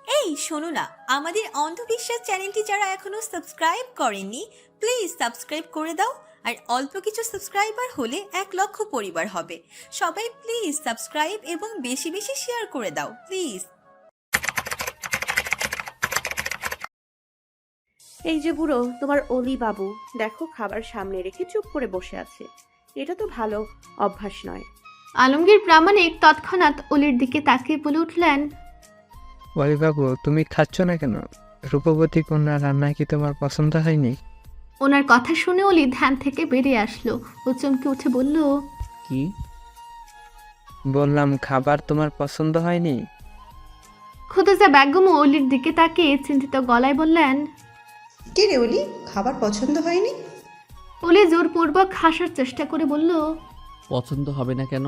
এই শোনো না, আমাদের অন্ধবিশ্বাস চ্যানেলটি যারা এখনো সাবস্ক্রাইব করেননি, প্লিজ সাবস্ক্রাইব করে দাও। আর অল্প কিছু সাবস্ক্রাইবার হলে 1 লক্ষ পরিবার হবে। সবাই প্লিজ সাবস্ক্রাইব এবং বেশি বেশি শেয়ার করে দাও প্লিজ। এই যে বুড়ো, তোমার অলি বাবু দেখো খাবার সামনে রেখে চুপ করে বসে আছে। এটা তো ভালো অভ্যাস নয়। আলমগীর প্রামাণিক তৎক্ষণাৎ অলির দিকে তাকিয়ে বলে উঠলেন, বাবু তুমি খাচ্ছ না কেন? রূপবতী কন্যা রান্না কি তোমার পছন্দ হয়নি? ওনার কথা শুনে অলি ধ্যান থেকে বেরিয়ে আসলো। ও চমকে উঠে বলল, কি বললাম, খাবার তোমার পছন্দ হয়নি? খুদেজা বেগমও অলির দিকে তাকিয়ে চিন্তিত গলায় বললেন। কে রে অলি, খাবার পছন্দ হয়নি? অলি জোরপূর্বক হাসার চেষ্টা করে বলল, পছন্দ হবে না কেন?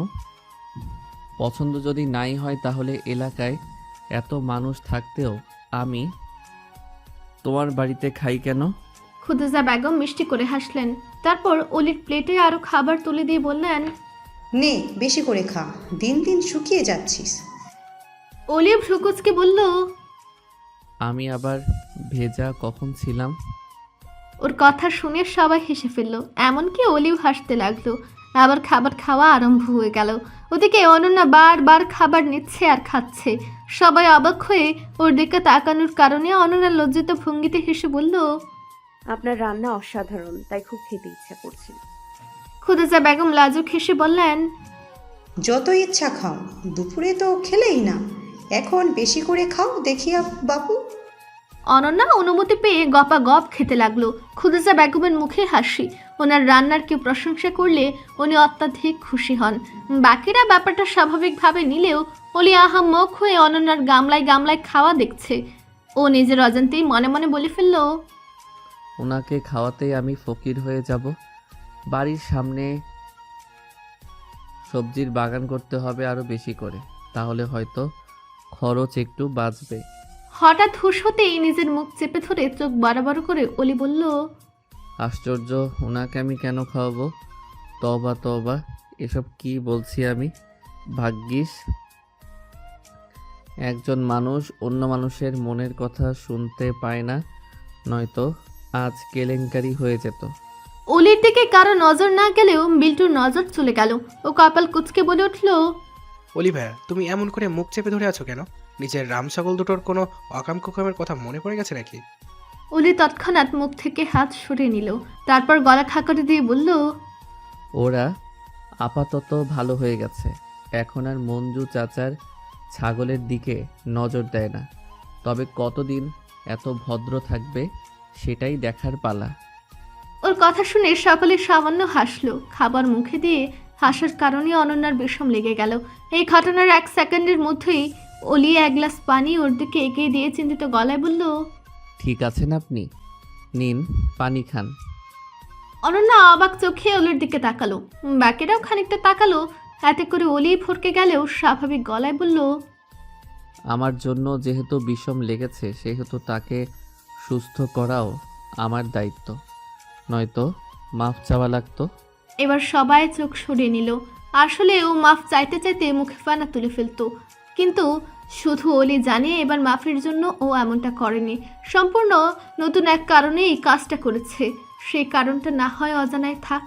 পছন্দ যদি নাই হয় তাহলে এলাকায় এত মানুষ থাকতেও আমি তোমার বাড়িতে খাই কেন? খুদেজা বেগম মিষ্টি করে হাসলেন। তারপর অলির প্লেটে আরো খাবার তুলে দিয়ে বললেন, নে বেশি করে খা, দিন দিন শুকিয়ে যাচ্ছিস। অলি ভ্রুকুচকে বলল, আমি আবার ভেজা কখন ছিলাম? ওর কথা শুনে সবাই হেসে ফেলল, এমনকি অলিও হাসতে লাগলো। আবার খাবার খাওয়া আরম্ভ হয়ে গেল। ওদিকে অনন্যা বারবার খাবার নিচ্ছে আর খাচ্ছে। সবাই অবাক হয়ে ওর দিকে তাকানোর কারণে অনন্যা লজ্জিত ভঙ্গিতে হেসে বলল, আপনার রান্না অসাধারণ, তাই খুব খেতে ইচ্ছা করছে। খুদেজা বেগম লাজুক হেসে বললেন, যত ইচ্ছা খাও, দুপুরে তো খেলেই না, এখন বেশি করে খাও দেখিয়া বাপু। অনন্যা অনুমতি পেয়ে গপা গপ খেতে লাগলো। খুদেজা বেগমের মুখে হাসি। ওনার রান্নার কেউ প্রশংসা করলে উনি অত্যাধিক খুশি হন। বাকিরা ব্যাপারটা স্বাভাবিকভাবে নিলেও অলি আহাম্মক হয়ে অনন্যার গামলায় গামলায় খাওয়া দেখছে। ও নিজের অজান্তেই মনে মনে বলে ফেলল, ওনাকে খাওয়াতেই আমি ফকির হয়ে যাব। বাড়ির সামনে সবজির বাগান করতে হবে আরো বেশি করে, তাহলে হয়তো খরচ একটু বাঁচবে। হঠাৎ হুঁশ হতেই নিজের মুখ চেপে ধরে চোখ বড় বড় করে অলি বলল, আশ্চর্য, ওনাকে আমি কেন খাওয়াবো? তবা তবা, এসব কি বলছি আমি? ভাগ্যিস একজন মানুষ অন্য মানুষের মনের কথা শুনতে পায় না, নয়তো আজ কেলেঙ্কারি হয়ে যেত। অলির দিকে কারো নজর না গেলেও বিল্টুর নজর চলে গেল। ও কপাল কুঁচকে বলে উঠল, অলি ভাইয়া, তুমি এমন করে মুখ চেপে ধরে আছো কেন? নিজের রাম ছাগল দুটোর কোনো অকাম কুকামের কথা মনে পড়ে গেছে নাকি? অলি তৎক্ষণাৎ মুখ থেকে হাত সরিয়ে নিল। তারপর গলা খাকারি দিয়ে বলল, ওরা আপাতত ভালো হয়ে গেছে, এখন আর মঞ্জু চাচার ছাগলের দিকে নজর দেয় না। তবে কতদিন এত ভদ্র থাকবে সেটাই দেখার পালা। ওর কথা শুনে সকলে সামান্য হাসলো। খাবার মুখে দিয়ে হাসার কারণে অনন্যার বিষম লেগে গেল। এই ঘটনার 1 সেকেন্ডের মধ্যেই অলি 1 গ্লাস পানি ওর দিকে এগিয়ে দিয়ে চিন্তিত গলায় বলল, ঠিক আছেন আপনি? নিন, পানি খান। অনন্যা অবাক চোখে অলির দিকে তাকালো। বাকিরাও খানিকটা তাকালো। এতে করে অলি ফরকে গেলেও স্বাভাবিক গলায় বলল, আমার জন্য যেহেতু বিষম লেগেছে সেহেতু তাকে সুস্থ করাও আমার দায়িত্ব, নয়তো মাফ চাওয়া লাগতো। এবার সবাই চোখ সরিয়ে নিল। আসলে ও মাফ চাইতে চাইতে মুখে ফানা তুলে ফেলতো, কিন্তু শুধু অলি জানে এবার মাফের জন্য ও এমনটা করেনি। সম্পূর্ণ নতুন এক কারণে এই কাজটা করেছে। সেই কারণটা না হয় অজানায় থাক।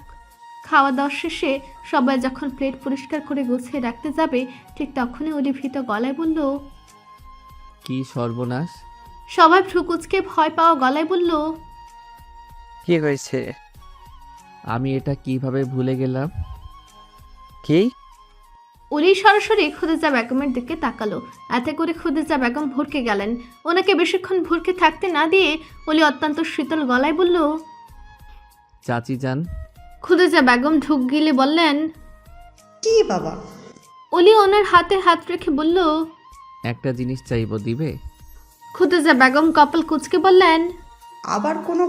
খাওয়া দাওয়া শেষে সবাই যখন প্লেট পরিষ্কার করে গুছিয়ে রাখতে যাবে, ঠিক তখনই অলি ভীত গলায় বলল, কি সর্বনাশ! সবাই ভ্রুকুচকে ভয় পাওয়া গলায় বলল, কি হয়েছে? আমি এটা কিভাবে ভুলে গেলাম? কি? অলি সরাসরি খুদেজা বেগমের দিকে তাকালো। এতে করে খুদেজা বেগম ভরকে গেলেন। ওনাকে বেশিক্ষণ ভরকে থাকতে না দিয়ে অলি অত্যন্ত শীতল গলায় বলল, চাচি যান। খুদেজা বেগম ঢুক গিলে বললেন, কি বাবা? অলি ওনার হাতে হাত রেখে বলল, একটা জিনিস চাইবো, দিবে? খুদেজা বেগম কপাল কুঁচকে বললেন, আবার কোনো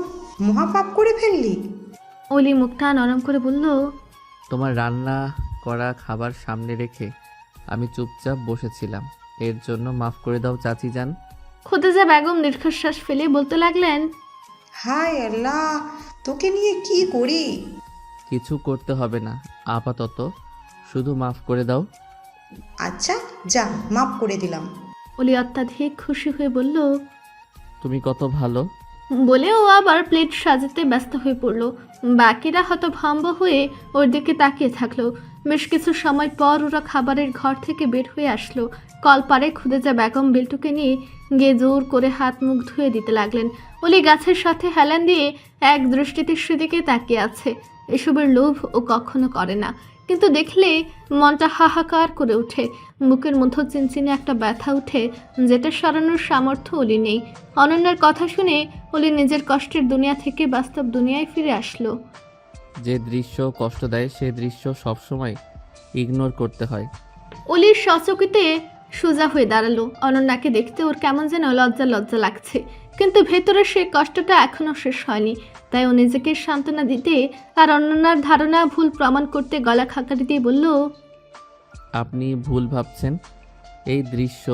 মহাপাপ করে ফেললি? অলি মুখটা নরম করে বলল, তোমার রান্না করা খাবার সামনে রেখে আমি চুপচাপ বসেছিলাম, এর জন্য মাফ করে দাও চাচি যান। খুদেজা বেগম দীর্ঘশ্বাস ফেলে বলতে লাগলেন, হায় আল্লাহ, তোকে নিয়ে কি করি? কিছু করতে হবে না, আপাতত শুধু মাফ করে দাও। আচ্ছা যা, মাফ করে দিলাম। অলি অত্যাধিক খুশি হয়ে বলল, তুমি কত ভালো। বলে ও আবার প্লেট সাজাতে ব্যস্ত হয়ে পড়ল। বাকিরা হতভম্ব হয়ে ওর দিকে তাকিয়ে থাকলো। বেশ কিছু সময় পর ওরা খাবারের ঘর থেকে বের হয়ে আসলো। কলপারে খুদেজা বেগম বিল্টুকে নিয়ে গিয়ে জোর করে হাত মুখ ধুয়ে দিতে লাগলেন। অলি গাছের সাথে হেলান দিয়ে এক দৃষ্টিতে সেদিকে তাকিয়ে আছে। এসবের লোভ ও কখনো করে না, কিন্তু দেখলে মনটা হাহাকার করে ওঠে। বুকের মধ্যে চিনচিনে একটা ব্যথা উঠে, যেটা সরানোর সামর্থ্য অলি নেই। অনন্যার কথা শুনে অলি নিজের কষ্টের দুনিয়া থেকে বাস্তব দুনিয়ায় ফিরে আসলো। যে দৃশ্য কষ্ট দেয় সে দৃশ্য সবসময় ইগনোর করতে হয়। অলির সচকিতে সোজা হয়ে দাঁড়ালো। অনন্যাকে দেখতে ওর কেমন যেন লজ্জা লজ্জা লাগছে, কিন্তু ভেতরে সে কষ্টটা এখনো শেষ হয়নি। তাই ও নিজেকে সান্ত্বনা দিতে আর অনন্যার ধারণা ভুল প্রমাণ করতে গলা খাকারি দিয়ে বলল, আপনি ভুল ভাবছেন। এই দৃশ্য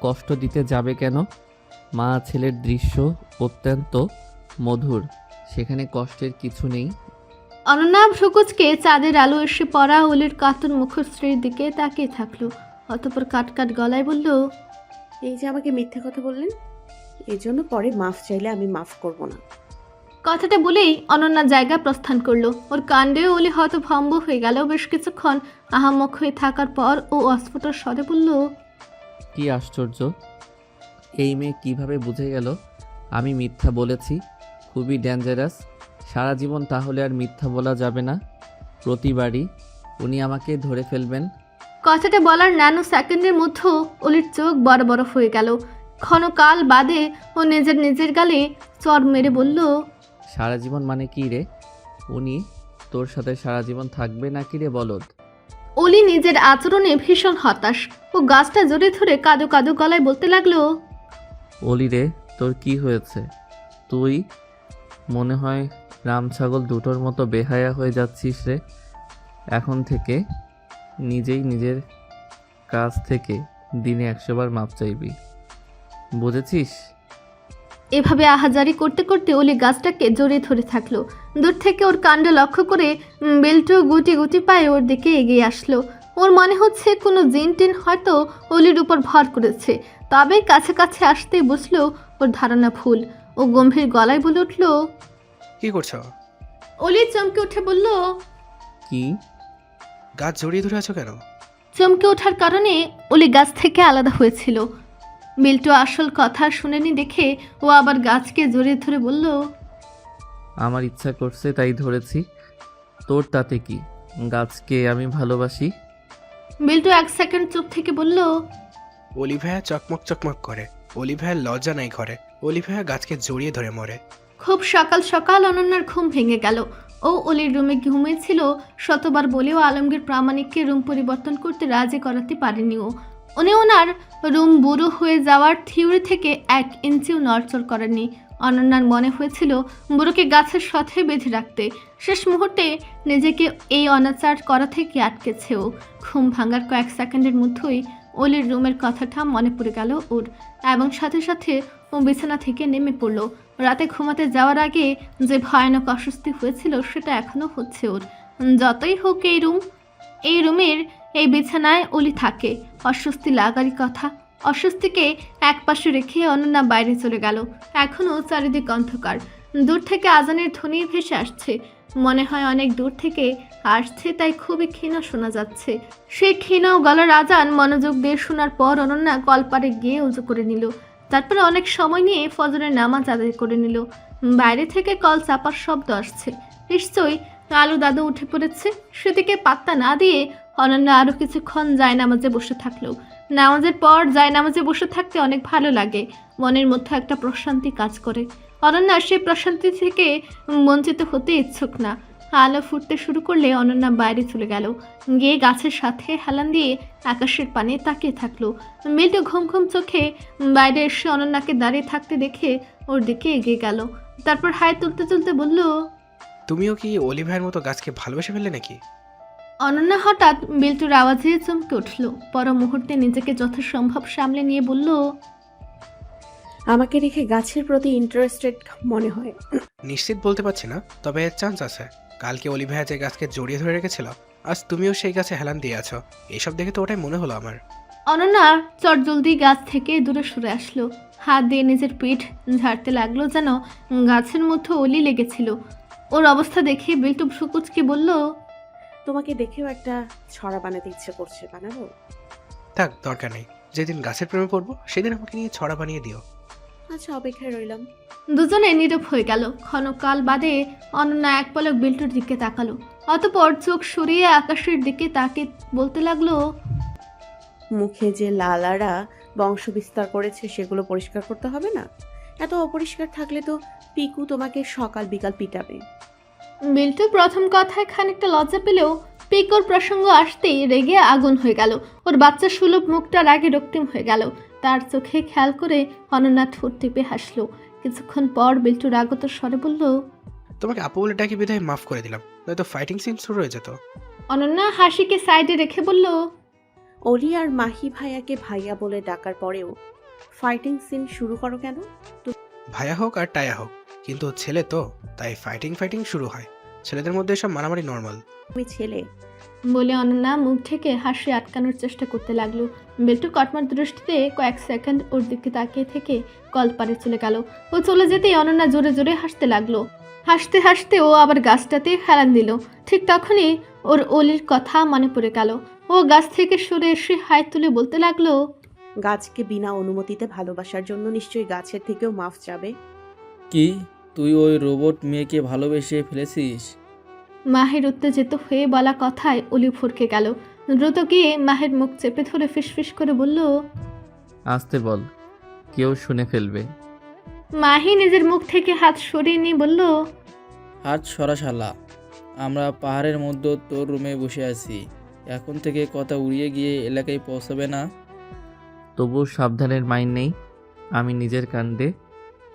কষ্ট দিতে যাবে কেন? মা ছেলের দৃশ্য অত্যন্ত মধুর, সেখানে কষ্টের কিছু নেই। অনন্যা ভ্রুকুচকে চাঁদের আলো এসে পড়া অলির কাতর মুখশ্রীর দিকে তাকিয়ে থাকলো। অতঃপর কাটকাট গলায় বলল, এই যে আমাকে মিথ্যে কথা বললেন, এর জন্য পরে মাফ চাইলে আমি মাফ করব না। কথাটা বলেই অনন্যা জায়গা প্রস্থান করলো। ওর কাণ্ডে অলি হতভম্ব হয়ে গেল। বেশ কিছুক্ষণ আহাম্মক হয়ে থাকার পর ও অস্ফুট স্বরে বলল, কি আশ্চর্য, এই মেয়ে কিভাবে বুঝে গেল আমি মিথ্যা বলেছি? খুবই ডেঞ্জারাস। সারা জীবন তাহলে আর মিথ্যা বলা যাবে না। প্রতিবারই উনি আমাকে ধরে ফেলবেন। কথাটা বলার ন্যানো সেকেন্ডের মধ্যে অলির চোখ বড় বড় হয়ে গেল। ক্ষণকাল বাদে ও নিজের গালে চড় মেরে বলল, সারা জীবন মানে কি রে? উনি তোর সাথে সারা জীবন থাকবে নাকি রে বলদ? অলি নিজের আচরণে ভীষণ হতাশ। ও গাছটা জোরে ধরে কাদো কাদো গলায় বলতে লাগলো, অলি রে, তোর কি হয়েছে? তুই মনে হয় রাম ছাগল দুটোর মতো বেহায়া হয়ে যাচ্ছিস রে। এখন থেকে নিজেই নিজের কাছ থেকে দিনে 100 বার মাপ চাইবি, বুঝেছিস? এভাবে আহাজারি করতে করতে অলি গাছটাকে জড়িয়ে ধরে থাকলো। দূর থেকে ওর কাণ্ড লক্ষ্য করে বেল্টু গুটি গুটি পায়ে ওর দিকে এগিয়ে আসলো। ওর মনে হচ্ছে কোনো জিন টিন হয়তো অলির উপর ভর করেছে। তবে কাছে আসতেই বুঝলো ওর ধারণা ভুল। ও গম্ভীর গলায় বলে উঠল, কি করছো? অলি চমকে উঠে বলল, কি? গাছ জড়িয়ে ধরে আছো কেন? চমকে ওঠার কারণে অলি গাছ থেকে আলাদা হয়েছিল। বিল্টু আসল কথা শুনেনি দেখে ও আবার গাছকে জড়িয়ে ধরে বলল, আমার ইচ্ছা করছে তাই ধরেছি, তোর তাতে কি? গাছকে আমি ভালোবাসি। বিল্টু 1 সেকেন্ড চুপ থেকে বলল, অলিভায়া চকমক চকমক করে, অলিভায়ার লজ্জা নাই ঘরে, অলিভায়া গাছকে জড়িয়ে ধরে মরে। খুব সকাল সকাল অনন্যার ঘুম ভেঙে গেল। ও অলির রুমে ঘুমিয়েছিল। শতবার বলেও আলমগীর প্রামাণিককে রুম পরিবর্তন করতে রাজি করাতে পারেনি ও। উনি ওনার রুম বুড়ো হয়ে যাওয়ার থিওরি থেকে 1 ইঞ্চিও নড়চড় করেননি। অনন্যার মনে হয়েছিল বুড়োকে গাছের সাথে বেঁধে রাখতে। শেষ মুহূর্তে নিজেকে এই অনাচার করা থেকে আটকেছে ও। ঘুম ভাঙার কয়েক সেকেন্ডের মধ্যেই অলির রুমের কথাটা মনে পড়ে গেল ওর, এবং সাথে সাথে ও বিছানা থেকে নেমে পড়ল। রাতে ঘুমাতে যাওয়ার আগে যে ভয়ানক অস্বস্তি হয়েছিল সেটা এখনো হচ্ছে ওর। যতই হোক এই রুমের এই বিছানায় অলি থাকে, অস্বস্তি লাগারই কথা। অস্বস্তিকে একপাশে রেখে অনন্যা বাইরে চলে গেল। এখনও চারিদিক অন্ধকার। দূর থেকে আজানের ধ্বনি ভেসে আসছে। মনে হয় অনেক দূর থেকে আসছে, তাই খুবই ক্ষীণ শোনা যাচ্ছে। সেই ক্ষীণ গলার আজান মনোযোগ দিয়ে শোনার পর অনন্যা কলপারে গিয়ে উজু করে নিল। তারপরে অনেক সময় নিয়ে ফজরের নামাজ আদায় করে নিল। বাইরে থেকে কল চাপার শব্দ আসছে। নিশ্চয়ই আলু দাদু উঠে পড়েছে। সেদিকে পাত্তা না দিয়ে অনন্যা আরও কিছুক্ষণ জায়নামাজে বসে থাকলো। নামাজের পর জায়নামাজে বসে থাকতে অনেক ভালো লাগে। মনের মধ্যে একটা প্রশান্তি কাজ করে। অনন্যা সেই প্রশান্তি থেকে বঞ্চিত হতে ইচ্ছুক না। আলো ফুটতে শুরু করলে অনন্যা বাইরে চলে গেল। গিয়ে গাছের সাথে হেলান দিয়ে আকাশের পানে তাকিয়ে থাকলো। মিল্টু ঘুম ঘুম চোখে বাইরে এসে অনন্যাকে দাঁড়িয়ে থাকতে দেখে ওর দিকে এগিয়ে গেল। তারপর হাই তুলতে তুলতে বলল, তুমিও কি অলিভায়ার মতো গাছকে ভালোবেসে ফেললে নাকি? অনন্যা হঠাৎ বিল্টুর আওয়াজে চমকে উঠল। পর মুহূর্তে নিজেকে যথাসম্ভব সামলে নিয়ে বলল, আমাকে রেখে গাছের প্রতি ইন্টারেস্টেড মনে হয়। নিশ্চিত বলতে পারছি না, তবে চান্স আছে। কালকে অলিভায়া যে গাছকে জড়িয়ে ধরে রেখেছিল, আজ তুমিও সেই গাছে হেলান দিয়ে আছো। এইসব দেখে তো ওটাই মনে হলো আমার। অনন্যা চটজলদি গাছ থেকে দূরে সরে আসলো, হাত দিয়ে নিজের পিঠ ঝাড়তে লাগলো, যেন গাছের মধ্যে অলি লেগেছিল। ওর অবস্থা দেখে বিল্টু সুকুচকে বলল, তোমাকে দেখেও একটা ছড়া বানাতে ইচ্ছে করছে, বানাবো? থাক, দরকার নেই। যেদিন গাছের প্রেমে পড়বো সেদিন আমাকে নিয়ে ছড়া বানিয়ে দিও। আচ্ছা, অপেক্ষায় রইলাম। দুজনে নীরব হয়ে গেল। ক্ষণকাল বাদে অনন্যা এক পলক বিল্টুর দিকে তাকালো, অতঃপর চোখ সরিয়ে আকাশের দিকে তাকে বলতে লাগলো, মুখে যে লালারা বংশ বিস্তার করেছে সেগুলো পরিষ্কার করতে হবে না? এত অপরিষ্কার থাকলে তো পিকু তোমাকে সকাল বিকাল পিটাবে। বিল্টু প্রথম কথায় খানিকটা লজ্জা পেলেও পিকোর প্রসঙ্গ আসতেই রেগে আগুন হয়ে গেল। ওর বাচ্চা সুলভ মুখটা রাগে রক্তিম হয়ে গেল। তার চোখে খেয়াল করে অনন্যা ঠোঁট টিপে হাসলো। কিছুক্ষণ পর বিল্টু রাগত স্বরে বলল, তোমাকে আপু বলে ডাকি বিধায় মাফ করে দিলাম, নয়তো ফাইটিং সিন শুরু হয়ে যেত। অনন্যা হাসিকে সাইডে রেখে বলল, অলি আর মাহি ভাইয়াকে ভাইয়া বলে ডাকার পরেও ফাইটিং সিন শুরু করো কেন? ভাইয়া হোক আর টায়া হোক, কিন্তু ছেলে তো, তাই ফাইটিং শুরু হয়। ছেলেদের মধ্যে এসব মারামারি নর্মাল। তুমি ছেলে। বলে অনন্যা মুখ থেকে হাসি আটকানোর চেষ্টা করতে লাগলো। বিল্টু কটমট দৃষ্টিতে কয়েক সেকেন্ড ওর দিকে তাকিয়ে থেকে কলপারে চলে গেল। ও চলে যেতেই অনন্যা জোরে জোরে হাসতে লাগলো। হাসতে হাসতে ও আবার গাছটাতে হেলান দিল। ঠিক তখনই ওর অলির কথা মনে পড়ে গেল। ও গাছ থেকে সরে এসে হাত তুলে বলতে লাগলো, গাছকে বিনা অনুমতিতে ভালোবাসার জন্য নিশ্চয়ই গাছের থেকেও মাফ চাবে। কি তুই ওই রোবট মেয়েকে ভালোবেসে ফেলেছিস? মাহের উত্তেজিত হয়ে বলা কথায় অলি ফরকে গেল। দ্রুত গিয়ে মাহের মুখ চেপে ধরে ফিসফিস করে বলল, আসতে বল, কেউ শুনে ফেলবে। মাহি নিজের মুখ থেকে হাত সরিয়ে নিয়ে বলল, হাত সরাশালা, আমরা পাহাড়ের মধ্যে তোর রুমে বসে আছি, এখন থেকে কথা উড়িয়ে গিয়ে এলাকায় পৌঁছাবে না। তবু সাবধানের মাইন নেই। আমি নিজের কাণ্ডে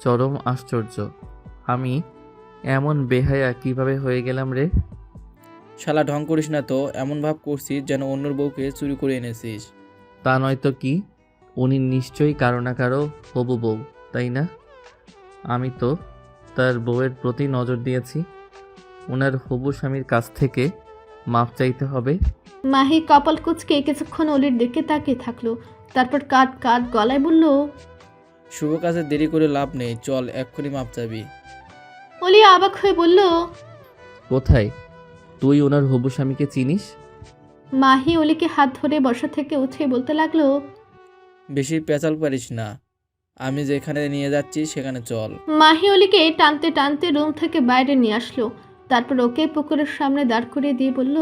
চরম আশ্চর্য। আমি এমন বেহায়া কিভাবে হয়ে গেলাম রে? শালা ঢং করিস না তো, এমন ভাব করছিস যেন অন্যর বউকে চুরি করে এনেছিস। তা নয়তো কি? উনি নিশ্চয়ই কারো না কারো হবু বউ, তাই না? আমি তো তার বউয়ের প্রতি নজর দিয়েছি। ওনার হবু স্বামীর কাছ থেকে মাপ চাইতে হবে। মাহি কপাল কুঁচকে কিছুক্ষণ অলির দিকে তাকিয়ে থাকলো। তারপর কাট কাট গলায় বলল, শুভ কাজে দেরি করে লাভ নেই, চল এক্ষুনি মাপ চাবি। অলি অবাক হয়ে বলল, কোথায়? তুই ওনার হবু স্বামীকে চিনিস? মাহি অলিকে হাত ধরে বসা থেকে উঠে বলতে লাগলো, বেশি পেঁচাল পারিস না, আমি যেখানে নিয়ে যাচ্ছি সেখানে চল। মাহি অলিকে টানতে টানতে রুম থেকে বাইরে নিয়ে আসলো। তারপর ওকে পুকুরের সামনে দাঁড় করিয়ে দিয়ে বলল,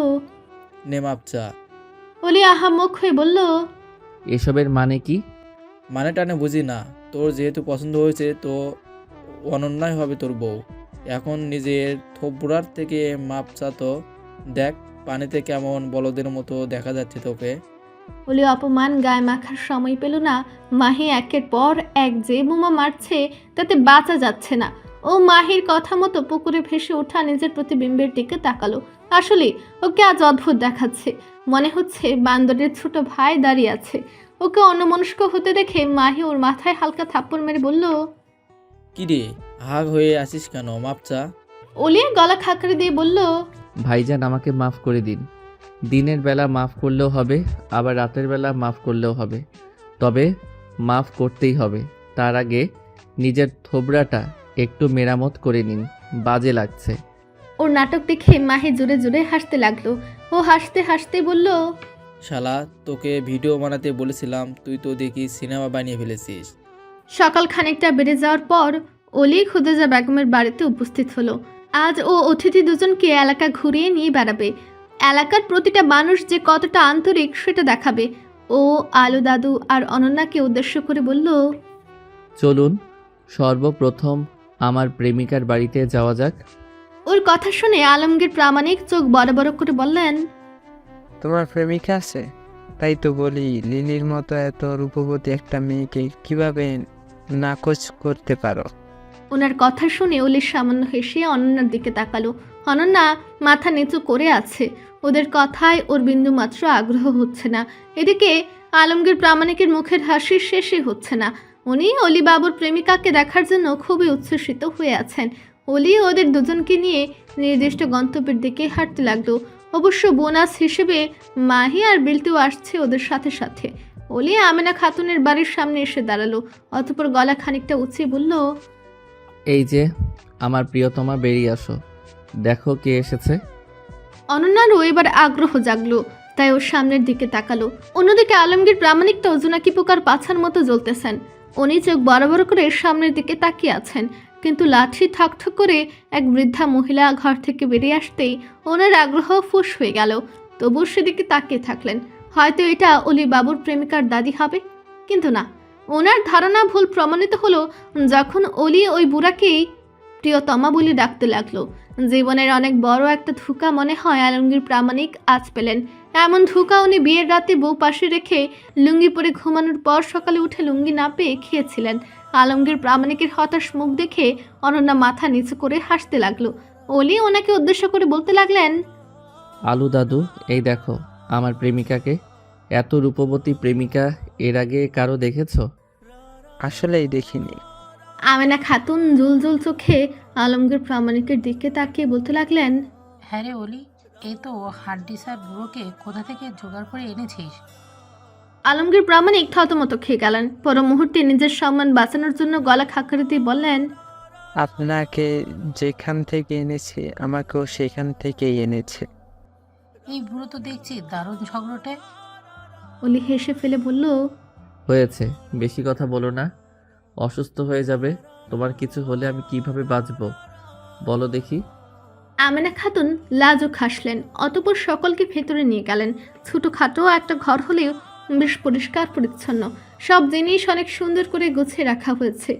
নে মাপ চা। অলি আহাম্মক হয়ে বলল, এসবের মানে কি? মানে টানে বুঝি না, তোর যেহেতু পছন্দ হয়েছে তো অনন্যায় হবে তোর বউ। এখন নিজের থোবড়ার থেকে মাপ চা তো। দেখ পানিতে কেমন বলদের মতো দেখা যাচ্ছে তোকে। অলি অপমান গায়ে মাখার সময় পেল না। মাহি একের পর এক যে বোমা মারছে তাতে বাঁচা যাচ্ছে না। ও মাহির কথা মতো পুকুরে ভেসে ওঠা নিজের প্রতিবিম্বের দিকে তাকালো। আসলে ওকে আজ অদ্ভুত দেখাচ্ছে। মনে হচ্ছে বান্দরের ছোট ভাই দাঁড়িয়ে আছে। ওকে অন্যমনস্ক হতে দেখে মাহি ওর মাথায় হালকা থাপ্পড় মেরে বলল, কিরে হাগ হয়ে আসিস কেন, মাপ চা। অলি গলা খাকড়ে দিয়ে বলল, ভাইজান, আমাকে মাফ করে দিন। দিনের বেলা মাফ করলেও হবে, আবার রাতের বেলা মাফ করলেও হবে, তবে মাফ করতেই হবে। তার আগে নিজের থোবড়াটা একটু মেরামত করে নিন, বাজে লাগছে। ওর নাটক দেখে মাহি জোরে জোরে হাসতে লাগলো। ও হাসতে হাসতে বলল, শালা তোকে ভিডিও বানাতে বলেছিলাম, তুই তো দেখি সিনেমা বানিয়ে ফেলেছিস। সকাল খানিকটা বেড়ে যাওয়ার পর অলি খুদেজা বেগমের বাড়িতে উপস্থিত হলো। আজ ও অতিথি দুজনকে এলাকা ঘুরিয়ে নিয়ে বেড়াবে। এলাকার প্রতিটা মানুষ যে কতটা আন্তরিক সেটা দেখাবে। ও আলু দাদু আর অনন্যাকে উদ্দেশ্য করে বলল, চলুন সর্বপ্রথম আমার প্রেমিকার বাড়িতে যাওয়া যাক। ওর কথা শুনে আলমগীর প্রামাণিক চোখ বড় বড় করে বললেন, তোমার প্রেমিকা আছে? তাই তো বলি, লিলির মতো এত রূপবতী একটা মেয়েকে কিভাবে নাকচ করতে পারো? ওনার কথা শুনে অলি সামান্য হেসে অনন্যার দিকে তাকালো। অনন্যা মাথা নিচু করে আছে। ওদের কথায় ওর বিন্দু মাত্র আগ্রহ হচ্ছে না। এদিকে আলমগীর প্রামাণিকের মুখের হাসি শেষই হচ্ছে না। উনি অলি বাবুর প্রেমিকাকে দেখার জন্য খুবই উচ্ছ্বসিত হয়ে আছেন। অলি ওদের দুজনকে নিয়ে নির্দিষ্ট গন্তব্যের দিকে হাঁটতে লাগলো। অবশ্য বোনাস হিসেবে মাহি আর বিল্টু আসছে ওদের সাথে সাথে। অলি আমেনা খাতুনের বাড়ির সামনে এসে দাঁড়ালো, অতঃপর গলা খানিকটা উঁচিয়ে বলল, এই যে আমার প্রিয়তমা, বেরিয়ে আসো, দেখো কে এসেছে। অনন্যারও এবার আগ্রহ জাগলো, তাই ওর সামনের দিকে তাকালো। অন্যদিকে আলমগীর প্রামাণিকটাও জোনাকি পোকার পাছার মতো জ্বলতেছেন। উনি চোখ বড় বড় করে সামনের দিকে তাকিয়ে আছেন, কিন্তু লাঠি ঠকঠক করে এক বৃদ্ধা মহিলা ঘর থেকে বেরিয়ে আসতেই ওনার আগ্রহ ফুস হয়ে গেল। তবুও সেদিকে তাকিয়ে থাকলেন, হয়তো এটা অলি বাবুর প্রেমিকার দাদি হবে। কিন্তু না, ওনার ধারণা ভুল প্রমাণিত হলো যখন অলি ওই বুড়াকেই প্রিয়তমা বলে ডাকতে লাগলো। জীবনের অনেক বড় একটা ধোঁকা মনে হয় আলমগীর প্রামাণিক আজ পেলেন। এমন ধোঁকা উনি বিয়ের রাতে বউ পাশে রেখে লুঙ্গি পরে ঘুমানোর পর সকালে উঠে লুঙ্গি না পেয়ে খেয়েছিলেন। আলমগীর প্রামাণিকের হতাশ মুখ দেখে অনন্যা মাথা নিচু করে হাসতে লাগলো। অলি ওনাকে উদ্দেশ্য করে বলতে লাগলেন, আলু দাদু, এই দেখো আমার প্রেমিকাকে। এত রূপবতী প্রেমিকা এর আগে কারো দেখেছো? আসলেই দেখিনি। আমেনা খাতুন জুলজুল চোখে আলমগীর প্রামাণিকের দিকে তাকিয়ে বলতে লাগলেন, হ্যাঁ রে অলি, এই তো হাড্ডিসার বুড়োকে কোথা থেকে জোগাড় করে এনেছিস? আলমগীর প্রামাণিক থতমত খেয়ে গেলেন। পর মুহূর্তে নিজের সম্মান বাঁচানোর জন্য গলা খাকারি দিয়ে বললেন, আপনাকে যেখান থেকে এনেছি আমাকেও সেখান থেকেই এনেছে। এই বুড়ো তো দেখছি দারুণ ঝগড়টে। অলি হেসে ফেলে বলল, হয়েছে, বেশি কথা বলো না, অসুস্থ হয়ে যাবে। তোমার কিছু হলে আমি কিভাবে বাঁচবো বলো দেখি। আমেনা খাতুন লাজুক হাসলেন, অতঃপর সকলকে ভেতরে নিয়ে গেলেন। ছোটখাটো একটা ঘর হলেও বেশ পরিষ্কার পরিচ্ছন্ন, সব জিনিস অনেক সুন্দর করে গুছিয়ে রাখা হয়েছে।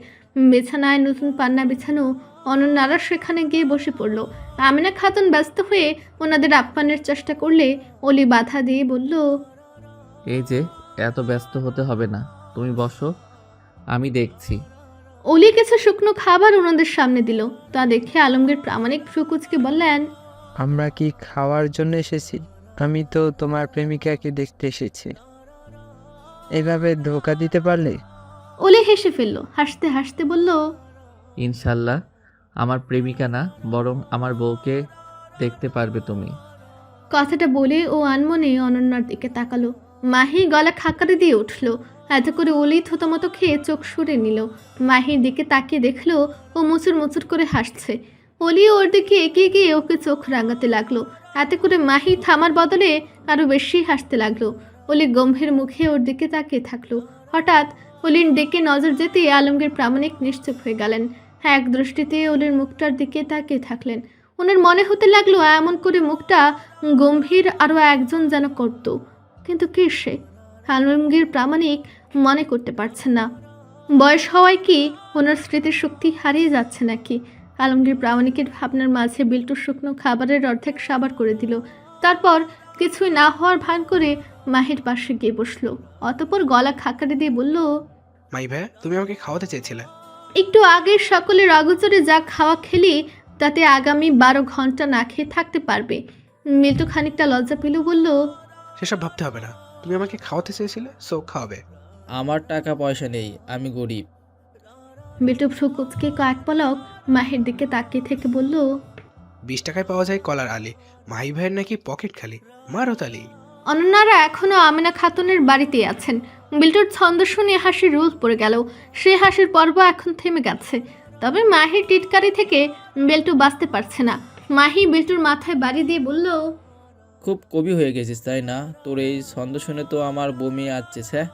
বিছানায় নতুন পান্না বিছানো। অনন্যারা সেখানে গিয়ে বসে পড়ল। আমেনা খাতুন ব্যস্ত হয়ে ওনাদের আপ্যায়নের চেষ্টা করলে অলি বাধা দিয়ে বলল, এই যে, এত ব্যস্ত হতে হবে না, তুমি বসো, আমি দেখছি। অলি কিছু শুকনো খাবার ওনাদের সামনে দিল। তা দেখে আলমগীর প্রামাণিক ফ্রুকুচকে বললেন, আমরা কি খাওয়ার জন্য এসেছি? আমি তো তোমার প্রেমিকাকে দেখতে এসেছি। এভাবে ধোকা দিতে পারলে? অলি হেসে ফেলল, হাসতে হাসতে বলল, ইনশাল্লাহ আমার প্রেমিকা না, বরং আমার বউকে দেখতে পারবে তুমি। কথাটা বলে ও আনমনে অনন্যার দিকে তাকালো। মাহি গলা খাকারি দিয়ে উঠল। এত করে অলি থতমত খেয়ে চোখ সরে নিল। মাহির দিকে তাকিয়ে দেখলো ও মুচুর মুচুর করে হাসছে। অলি ওর দিকে এগিয়ে গিয়ে ওকে চোখ রাঙাতে লাগলো। এতে করে মাহি থামার বদলে আরো বেশি হাসতে লাগলো। অলি গম্ভীর মুখে ওর দিকে তাকিয়ে থাকলো। হঠাৎ অলির দিকে নজর যেতে আলমগীর প্রামাণিক নিশ্চুপ হয়ে গেলেন। এক দৃষ্টিতে অলির মুখটার দিকে তাকিয়ে থাকলেন। ওনার মনে হতে লাগলো এমন করে মুখটা গম্ভীর আরও একজন যেন করত, কিন্তু কে সে? আলমগীর প্রামাণিক মনে করতে পারছেন না। বয়স হওয়ায় কি ওনার স্মৃতির শক্তি হারিয়ে যাচ্ছে নাকি? আলমগীর প্রামাণিকের ভাবনার মাঝে বিল্টু শুকনো খাবারের অর্ধেক সাবার করে দিল। তারপর কিছুই না হওয়ার ভান করে মাহির পাশে গিয়ে বসলো। অতঃপর গলা খাকারি দিয়ে বলল, মাই ভাইয়া, তুমি আমাকে খাওয়াতে চেয়েছিলে। একটু আগে সকলের অগোচরে যা খাওয়া খেলি তাতে আগামী 12 ঘন্টা না খেয়ে থাকতে পারবে। মিল্টু খানিকটা লজ্জা পেল, বলল, সেসব ভাবতে হবে না, তুমি আমাকে খাওয়াতে চেয়েছিলে, সো খাওয়াবে। আমার টাকা পয়সা নেই, আমি গরিব। মিল্টু ভ্রু কুচকে কয়েক পলক মাহির দিকে তাকিয়ে থেকে বলল, 20 টাকায় পাওয়া যায় কলার আলি, মাহি ভাইয়ের নাকি পকেট খালি, মারো তালি। অনন্যারা এখনো আমেনা খাতুনের বাড়িতেই আছেন। বিল্টুর ছন্দ শুনে হাসির রোল পড়ে গেল। সে হাসির পর্ব এখন থেমে গেছে। তবে মাহির টিটকারি থেকে বিল্টু বাঁচতে পারছে না। মাহি বিল্টুর মাথায় বাড়ি দিয়ে বলল, খুব কবি হয়ে গেছিস তাই না? তোর এই ছন্দ শুনে তো আমার বমি আসছে। হ্যাঁ,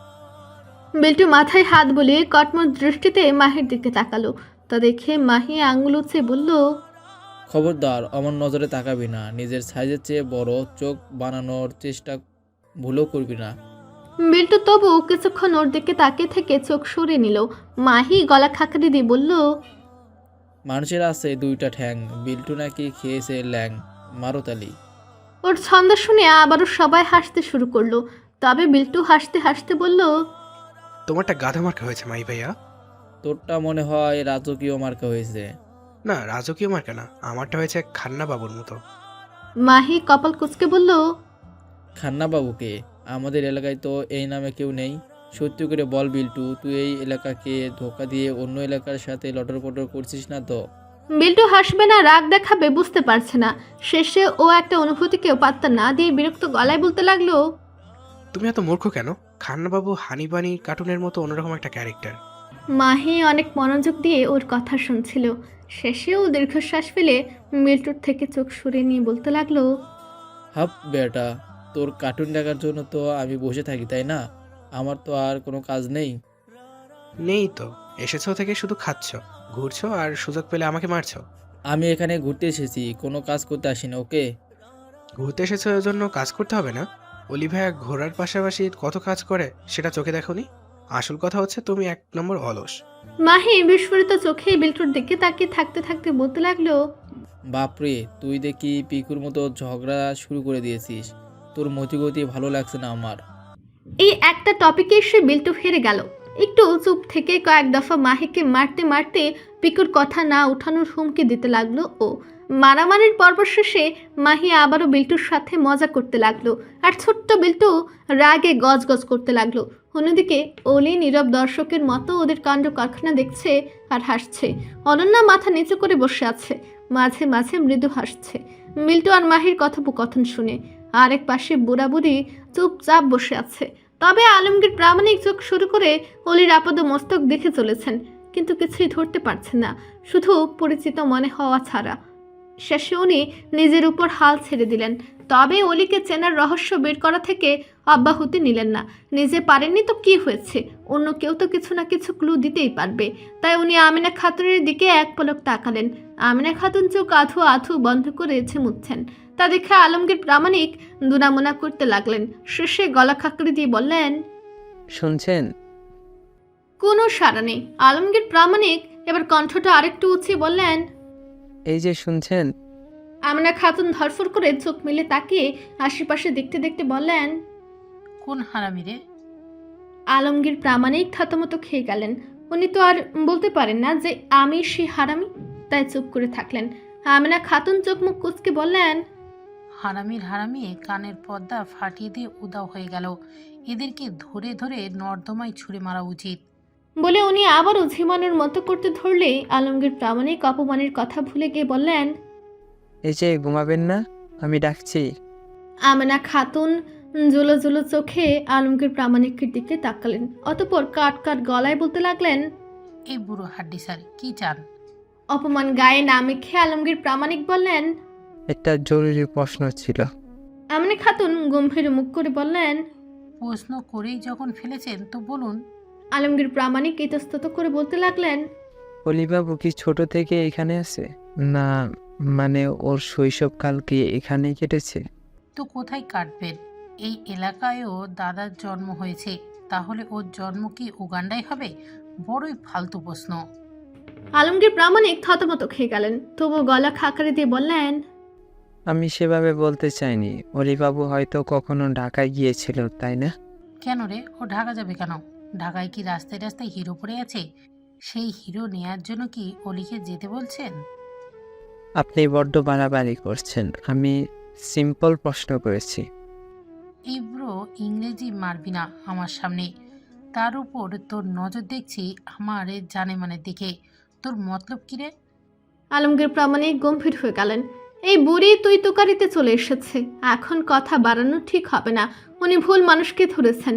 বিল্টু মাথায় হাত বলে কটমট দৃষ্টিতে মাহির দিকে তাকালো। তা দেখে মাহি আঙুল উঁচে বলল, খবরদার অমন নজরে তাকাবি না, নিজের সাইজের চেয়ে বড় চোখ বানানোর চেষ্টা ভুলও করবি না। বিল্টু তবু কিছুক্ষণ ওর দিকে তাকিয়ে থেকে চোখ সরে নিল। মাহি গলা খাকারি দিয়ে বলল, মানুষের আছে 2টা ঠ্যাং, বিল্টু নাকি খেয়েছে ল্যাং, মারোতালি। ওর ছন্দ শুনে আবারও সবাই হাসতে শুরু করলো। তবে বিল্টু হাসতে হাসতে বলল, তোমারটা গাধা মার্কা হয়েছে মাই ভাইয়া। তোরটা মনে হয় রাজকীয় মার্কা হয়েছে। না, রাজকীয় মার্কা না, আমারটা হয়েছে খান্না বাবুর মতো। মাহি কপাল কুচকে বলল, খান্না বাবুকে? আমাদের এলাকায় তো এই নামে কেউ নেই। সত্যি করে বল বিল্টু, তুই এই এলাকাকে ধোকা দিয়ে অন্য এলাকার সাথে লটর পটর করছিস না তো? বিল্টু হাসবে না রাগ দেখাবে বুঝতে পারছে না। শেষে ও একটা অনুভূতিকেও পাত্তা না দিয়ে বিরক্ত গলায় বলতে লাগলো, তুমি এত মূর্খ কেন? খান্নাবাবু হানিবানি কার্টুনের মতো অন্যরকম একটা ক্যারেক্টার। মাহি অনেক মনোযোগ দিয়ে ওর কথা শুনছিল। শেষেও দীর্ঘশ্বাস ফেলে বিল্টুর থেকে চোখ সরিয়ে নিয়ে বলতে লাগলো, হাপ বেটা, তোর কার্টুন দেখার জন্য তো আমি বসে থাকি, তাই না? আমার তো আর কোনো কাজ নেই। নেই তো, এসেছো থেকে শুধু খাচ্ছ, ঘুরছো আর সুযোগ পেলে আমাকে মারছো। আমি এখানে ঘুরতে এসেছি, কোনো কাজ করতে আসিনি, ওকে? ঘুরতে এসেছো এর জন্য কাজ করতে হবে না। অলি ভাইয়া ঘোরার পাশাপাশি কত কাজ করে সেটা চোখে দেখোনি? আসল কথা হচ্ছে তুমি 1 নম্বর অলস। মাহি বিস্ফোরিত চোখে বিল্টুর দিকে তাকিয়ে থাকতে থাকতে বলতে লাগলো, বাপরে, তুই দেখি পিকুর মতো ঝগড়া শুরু করে দিয়েছিস। তোর মতিগতি ভালো লাগছে না আমার। এই একটা টপিকে এসে বিল্টু হেরে গেল। একটু চুপ থেকে কয়েক দফা মাহিকে মারতে মারতে পিকুর কথা না উঠানোর হুমকি দিতে লাগলো ও। মারামারির পর্ব শেষে মাহি আবারও বিল্টুর সাথে মজা করতে লাগলো, আর ছোট্ট বিল্টু রাগে গজগজ করতে লাগলো। অন্যদিকে অলি নীরব দর্শকের মতো ওদের কাণ্ড কারখানা দেখছে আর হাসছে। অনন্যা মাথা নিচু করে বসে আছে, মাঝে মাঝে মৃদু হাসছে বিল্টু আর মাহির কথোপকথন শুনে। আরেক পাশে বুড়া বুড়ি চুপচাপ বসে আছে। তবে আলমগীর প্রামাণিক চোখ শুরু করে অলির আপাদ মস্তক দেখে চলেছেন, কিন্তু কিছুই ধরতে পারছেন না, শুধু পরিচিত মনে হওয়া ছাড়া। শেষে উনি নিজের উপর হাল ছেড়ে দিলেন। তবে অলিকে চেনার রহস্য বের করা থেকে অব্যাহতি নিলেন না। নিজে পারেননি তো কি হয়েছে, অন্য কেউ তো কিছু না কিছু ক্লু দিতেই পারবে। তাই উনি আমিনা খাতুনের দিকে এক পলক তাকালেন। আমিনা খাতুন চোখ আধু আধু বন্ধ করে মুছছেন। তা দেখে আলমগীর প্রামাণিক দুনামুনা করতে লাগলেন। শেষে গলা খাকড়ি দিয়ে বললেন, শুনছেন? কোনো সাড়া নেই। আলমগীর প্রামাণিক এবার কণ্ঠটা আরেকটু উঁচিয়ে বললেন, এই যে শুনছেন? আমিনা খাতুন ধরফর করে চোখ মেলে তাকিয়ে আশেপাশে দেখতে দেখতে বললেন, কোন হারামি রে? আলমগীর প্রামাণিক থতমত খেয়ে গেলেন। উনি তো আর বলতে পারেন না যে আমি সে হারামি, তাই চুপ করে থাকলেন। আমিনা খাতুন চোখ মুখ কুঁচকে বললেন, হারামির হারামি কানের পর্দা ফাটিয়ে দিয়ে উদাও হয়ে গেল। এদেরকে ধরে ধরে নর্দমায় ছুঁড়ে মারা উচিত। বলে উনি আবারও ঝিমানোর মতো করতে ধরলে আলমগীর প্রামাণিক অপমানের কথা ভুলে গিয়ে বললেন, এই যে ঘুমাবেন না, আমি ডাকছি। আমিনা খাতুন জুলো জুলো চোখে আলমগীর প্রামাণিকের দিকে তাকালেন, অতঃপর কাট কাট গলায় বলতে লাগলেন, এই বুড়ো হাড্ডি স্যার কি চান? অপমান গায়ে না মেখে আলমগীর প্রামাণিক বললেন, একটা জরুরি প্রশ্ন ছিল। আমিনা খাতুন গম্ভীর মুখ করে বললেন, প্রশ্ন করেই যখন ফেলেছেন তো বলুন। আলমগীর প্রামাণিক ইতস্তত করে বলতে লাগলেন, অলিবাবু কি ছোট থেকে এখানে আছে? না মানে ওর শৈশবকাল কি এখানেই কেটেছে? তো কোথায় কাটবেন? এই এলাকায়ও দাদার জন্ম হয়েছে, তাহলে ওর জন্ম কি উগান্ডায় হবে? বড়ই ফালতু প্রশ্ন। আলমগীর প্রামাণিক থতমত খেয়ে গেলেন, তবু গলা খাকারি দিয়ে বললেন, আমি সেভাবে বলতে চাইনি। অলিবাবু হয়তো কখনো ঢাকায় গিয়েছিল, তাই না? কেন রে, ও ঢাকা যাবে কেন? ঢাকায় কি রাস্তায় রাস্তায় হিরো পড়ে আছে? সেই হিরো নেয়ার জন্য কি অলিকে যেতে বলছেন? আপনি বড্ড বাড়াবাড়ি করছেন। আমি সিম্পল প্রশ্ন করেছি। এই ব্রো, ইংরেজি মারবি না আমার সামনে। তার উপর তোর নজর দেখছি আমার জানে মানে দেখে। তোর মতলব কি রে? আলমগীর প্রামাণিক গম্ভীর হয়ে গেলেন। এই বুড়ি তুই তুকারিতে চলে এসেছে, এখন কথা বাড়ানো ঠিক হবে না। উনি ভুল মানুষকে ধরেছেন,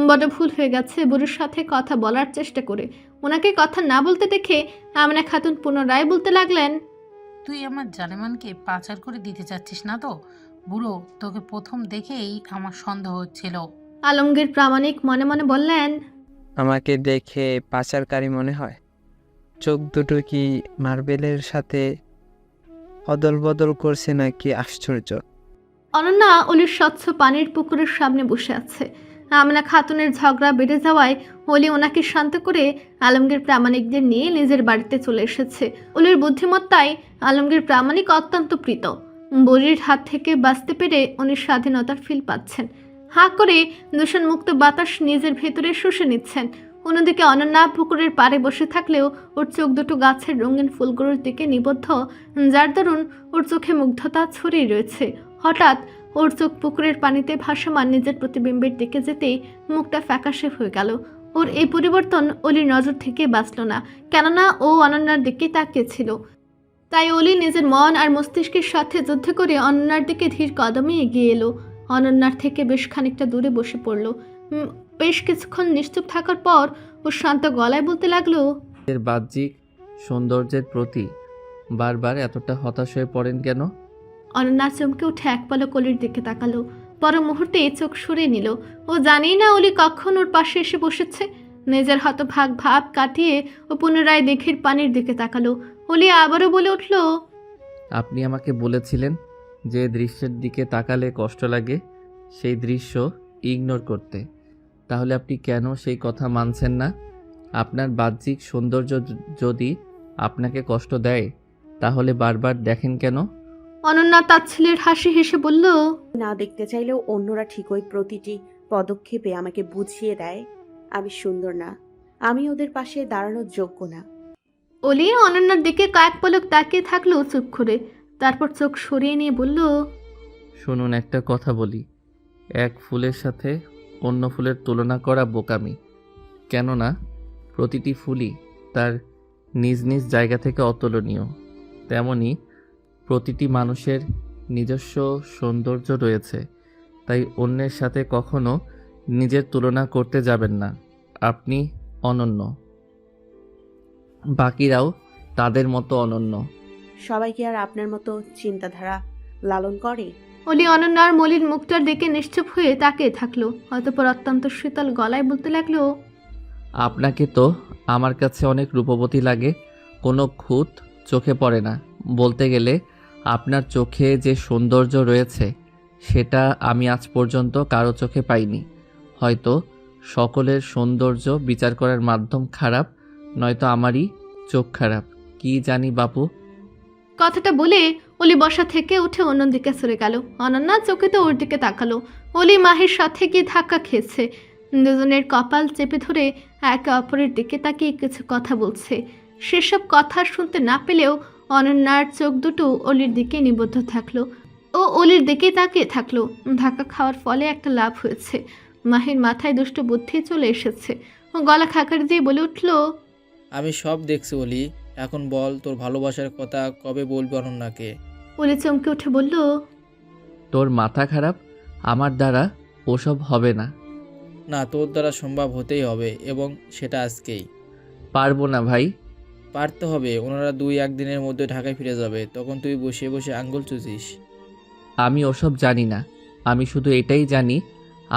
বড় ভুল হয়ে গেছে বুড়ির সাথে কথা বলার চেষ্টা করে। ওনাকে কথা না বলতে দেখে আমিনা খাতুন পুনরায় বলতে লাগলেন, তুই আমার জানেমানকে পাচার করে দিতে চাচ্ছিস না তো? বুড়ো, তোকে প্রথম দেখেই আমার সন্দেহ হচ্ছিল। আলমগীর প্রামাণিক মনে মনে বললেন, আমাকে দেখে পাচারকারী মনে হয়? চোখ দুটো কি মার্বেলের সাথে অদল বদল করছে নাকি? আশ্চর্য। অনন্যা অলির স্বচ্ছ পানির পুকুরের সামনে বসে আছে। আমিনা খাতুনের ঝগড়া বেড়ে যাওয়ায় অলি ওনাকে শান্ত করে আলমগীর প্রামাণিকদের নিয়ে নিজের বাড়িতে চলে এসেছে। অলির বুদ্ধিমত্তায় আলমগীর প্রামাণিক অত্যন্ত প্রীত। বুড়ির হাত থেকে বাঁচতে পেরে উনি স্বাধীনতার ফিল পাচ্ছেন। হাঁ করে দূষণমুক্ত বাতাস নিজের ভেতরে শুষে নিচ্ছেন। অন্যদিকে অনন্যা পুকুরের পাড়ে বসে থাকলেও ওর চোখ দুটো গাছের রঙিন ফুলগুলোর দিকে নিবদ্ধ, যার দরুন ওর চোখে মুগ্ধতা ছড়িয়ে রয়েছে। হঠাৎ ওর চোখ পুকুরের পানিতে ভাসমান নিজের প্রতিবিম্বের দিকে যেতেই মুখটা ফ্যাকাশে হয়ে গেল। ওর এই পরিবর্তন অলির নজর থেকে বাঁচল না, কেননা ও অনন্যার দিকে তাকিয়েছিল। তাই অলি নিজের মন আর মস্তিষ্কের সাথে যুদ্ধ করে অনন্যার দিকে ধীর কদমে এগিয়ে এলো। অনন্যার থেকে বেশ খানিকটা দূরে বসে পড়ল। বেশ কিছুক্ষণ নিশ্চুপ থাকার পর ও শান্ত গলায় বলতে লাগলো, এর বাহ্যিক সৌন্দর্যের প্রতি বারবার এতটা হতাশ হয়ে পড়েন কেন? অনন্যা চমকে উঠে এক পলক অলির দিকে তাকালো। পর মুহূর্তে চোখ সরিয়ে নিল। ও জানেই না অলি কখন ওর পাশে এসে বসেছে। নিজের হতভাগ ভাব কাটিয়ে ও পুনরায় দিঘির পানির দিকে তাকালো। অলি আবারও বলে উঠল, আপনি আমাকে বলেছিলেন যে দৃশ্যের দিকে তাকালে কষ্ট লাগে, সেই দৃশ্য ইগনোর করতে। তাহলে আপনি কেন সেই কথা মানছেন না? আপনার বাহ্যিক সৌন্দর্য যদি আপনাকে কষ্ট দেয় তাহলে বারবার দেখেন কেন? অনন্যা তার ছেলের হাসি হেসে বলল, না দেখতে চাইলেও অন্যরা ঠিকই প্রতিটি পদক্ষেপে আমাকে বুঝিয়ে দেয় আমি সুন্দর না, আমি ওদের পাশে দাঁড়ানোর যোগ্য না। অলি অনন্যার দিকে কয়েক পলক তাকিয়ে থাকলো চুপ করে। তারপর চোখ সরিয়ে নিয়ে বলল, শুনুন, একটা কথা বলি। এক ফুলের সাথে অন্য ফুলের তুলনা করা বোকামি। কেননা প্রতিটি ফুলই তার নিজ নিজ জায়গা থেকে অতুলনীয়। তেমনি প্রতিটি মানুষের নিজস্ব সৌন্দর্য রয়েছে, তাই অন্যের সাথে কখনো নিজের তুলনা করতে যাবেন না। আপনি অনন্য, বাকিরাও তাদের মতো অনন্য। সবাই কি আর আপনার মতো চিন্তাধারা লালন করে? অলি অনন্যার মলিন মুখটার দিকে নিশ্চুপ হয়ে তাকিয়ে থাকলো। অতঃপর অত্যন্ত শীতল গলায় বলতে লাগলো, আপনাকে তো আমার কাছে অনেক রূপবতী লাগে, কোনো খুঁত চোখে পড়ে না। বলতে গেলে আপনার চোখে যে সৌন্দর্য রয়েছে সেটা আমি আজ পর্যন্ত কারো চোখে পাইনি। হয়তো সকলের সৌন্দর্য বিচার করার মাধ্যম খারাপ, নয়তো আমারই চোখ খারাপ, কি জানি বাপু। কথাটা বলে অলি বসা থেকে উঠে অন্যদিকে সরে গেল। অনন্যা চোখে তো ওর দিকে তাকালো। অলি মাহির সাথে গিয়ে ধাক্কা খেয়েছে। দুজনের কপাল চেপে ধরে একে অপরের দিকে তাকিয়ে কিছু কথা বলছে। সেসব কথা শুনতে না পেলেও অনন্যার চোখ দুটো অলির দিকে নিবদ্ধ থাকলো। ও অলির দিকেই তাকিয়ে থাকলো। ধাক্কা খাওয়ার ফলে একটা লাভ হয়েছে। মাহির মাথায় দুষ্ট বুদ্ধি চলে এসেছে। ও গলা খাকার দিয়ে বলে উঠল, আমি সব দেখছি অলি, এখন বল তোর ভালোবাসার কথা কবে বলবি অনন্যাকে? অলি চমকে উঠে বলল, তোর মাথা খারাপ? আমার দ্বারা ওসব হবে না। না, তোর দ্বারা সম্ভব হতেই হবে, এবং সেটা আজকেই। পারবো না ভাই। পারতে হবে। ওনারা 2-1 দিনের মধ্যে ঢাকায় ফিরে যাবে, তখন তুই বসে বসে আঙ্গুল চুষিস। আমি ওসব জানি না, আমি শুধু এটাই জানি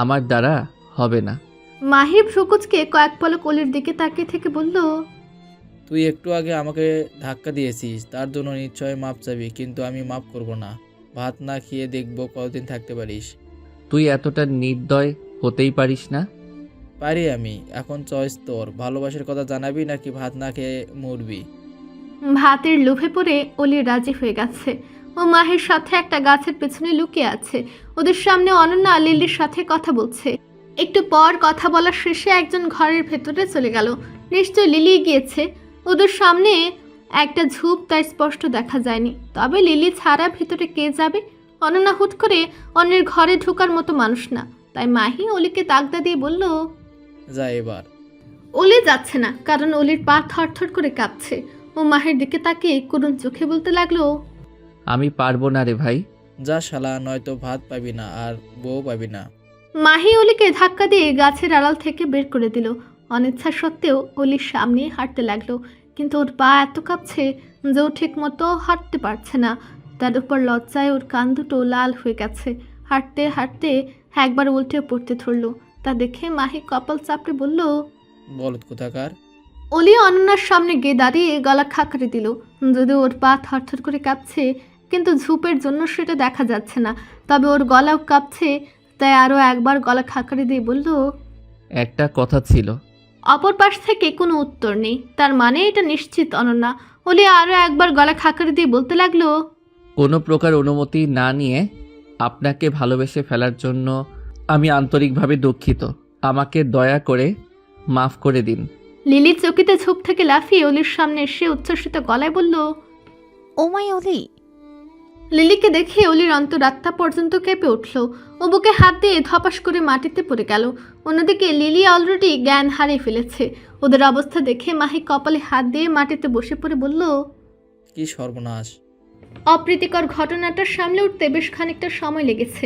আমার দ্বারা হবে না। মাহি ভ্রুকুচকে কয়েক পলক অলির দিকে তাকিয়ে থেকে বলল, তুই একটু আগে আমাকে ধাক্কা দিয়েছিস, তার জন্য নিশ্চয় মাপ চাবি, কিন্তু আমি মাপ করব না। ভাত না খেয়ে দেখব কতদিন থাকতে পারিস। তুই এতটা নির্দয় হতেই পারিস না। পারি আমি। এখন চয়েস তোর, ভালোবাসার কথা জানাবি নাকি ভাত না খেয়ে মরবি। ভাতের লোভে পড়ে অলি রাজি হয়ে গেছে। ও মাহির সাথে একটা গাছের পেছনে লুকিয়ে আছে। ওদের সামনে অনন্যা লিলির সাথে কথা বলছে। একটু পর কথা বলার শেষে একজন ঘরের ভেতরে চলে গেল। নিশ্চয় লিলি গিয়েছে। ওদের সামনে একটা ঝোপ, তাই স্পষ্ট দেখা যায়নি। তবে লিলি ছাড়া ভেতরে কে যাবে? অনন্যা হুট করে অন্যের ঘরে ঢোকার মতো মানুষ না। তাই মাহি অলিকে তাগদা দিয়ে বলল, যা এবার। অলি যাচ্ছে না, কারণ অলির পা থরথর করে কাঁপছে। ও মাহির দিকে তাকিয়ে করুণ চোখে বলতে লাগলো, আমি পারবো না রে ভাই। যা শালা, নয়তো ভাত পাবি না আর বউ পাবি না। মাহি অলিকে ধাক্কা দিয়ে গাছের আড়াল থেকে বের করে দিল। অনিচ্ছা সত্ত্বেও অলির সামনে হাঁটতে লাগলো, কিন্তু ওর পা এত কাঁপছে যে ও ঠিক মতো হাঁটতে পারছে না। তার উপর লজ্জায় ওর কান দুটো লাল হয়ে গেছে। হাঁটতে হাঁটতে একবার উল্টে পড়তে ধরলো। তা দেখে মাহি কপাল চাপড়ে বলল, বলত কোথাকার। অলি অনন্যার সামনে গিয়ে দাঁড়িয়ে গলা খাকারি দিল। যদিও ওর পা থরথর করে কাঁপছে, কিন্তু ঝোপের জন্য সেটা দেখা যাচ্ছে না। তবে ওর গলাও কাঁপছে, তাই আরও একবার গলা খাকারি দিয়ে বলল, একটা কথা ছিল। অপর পাশ থেকে কোনো উত্তর নেই। তার মানে এটা নিশ্চিত অনন্যা। অলি আরও একবার গলা খাকারি দিয়ে বলতে লাগলো, কোনো প্রকার অনুমতি না নিয়ে আপনাকে ভালোবেসে ফেলার জন্য আমি আন্তরিকভাবে দুঃখিত। আমাকে দয়া করে মাফ করে দিন। লিলি চকিতে ঝোপ থেকে লাফিয়ে অলির সামনে এসে উচ্ছ্বসিত গলায় বলল, ও মাই অলি। লিলিকে দেখে অলির অন্তরাত্মা পর্যন্ত কেঁপে উঠল। ও বুকে হাত দিয়ে ধপাস করে মাটিতে পড়ে গেল। অন্যদিকে লিলি অলরেডি জ্ঞান হারিয়ে ফেলেছে। ওদের অবস্থা দেখে মাহি কপালে হাত দিয়ে মাটিতে বসে পড়ে বলল, কি সর্বনাশ। অপ্রীতিকর ঘটনাটা সামলে উঠতে বেশ খানিকটা সময় লেগেছে।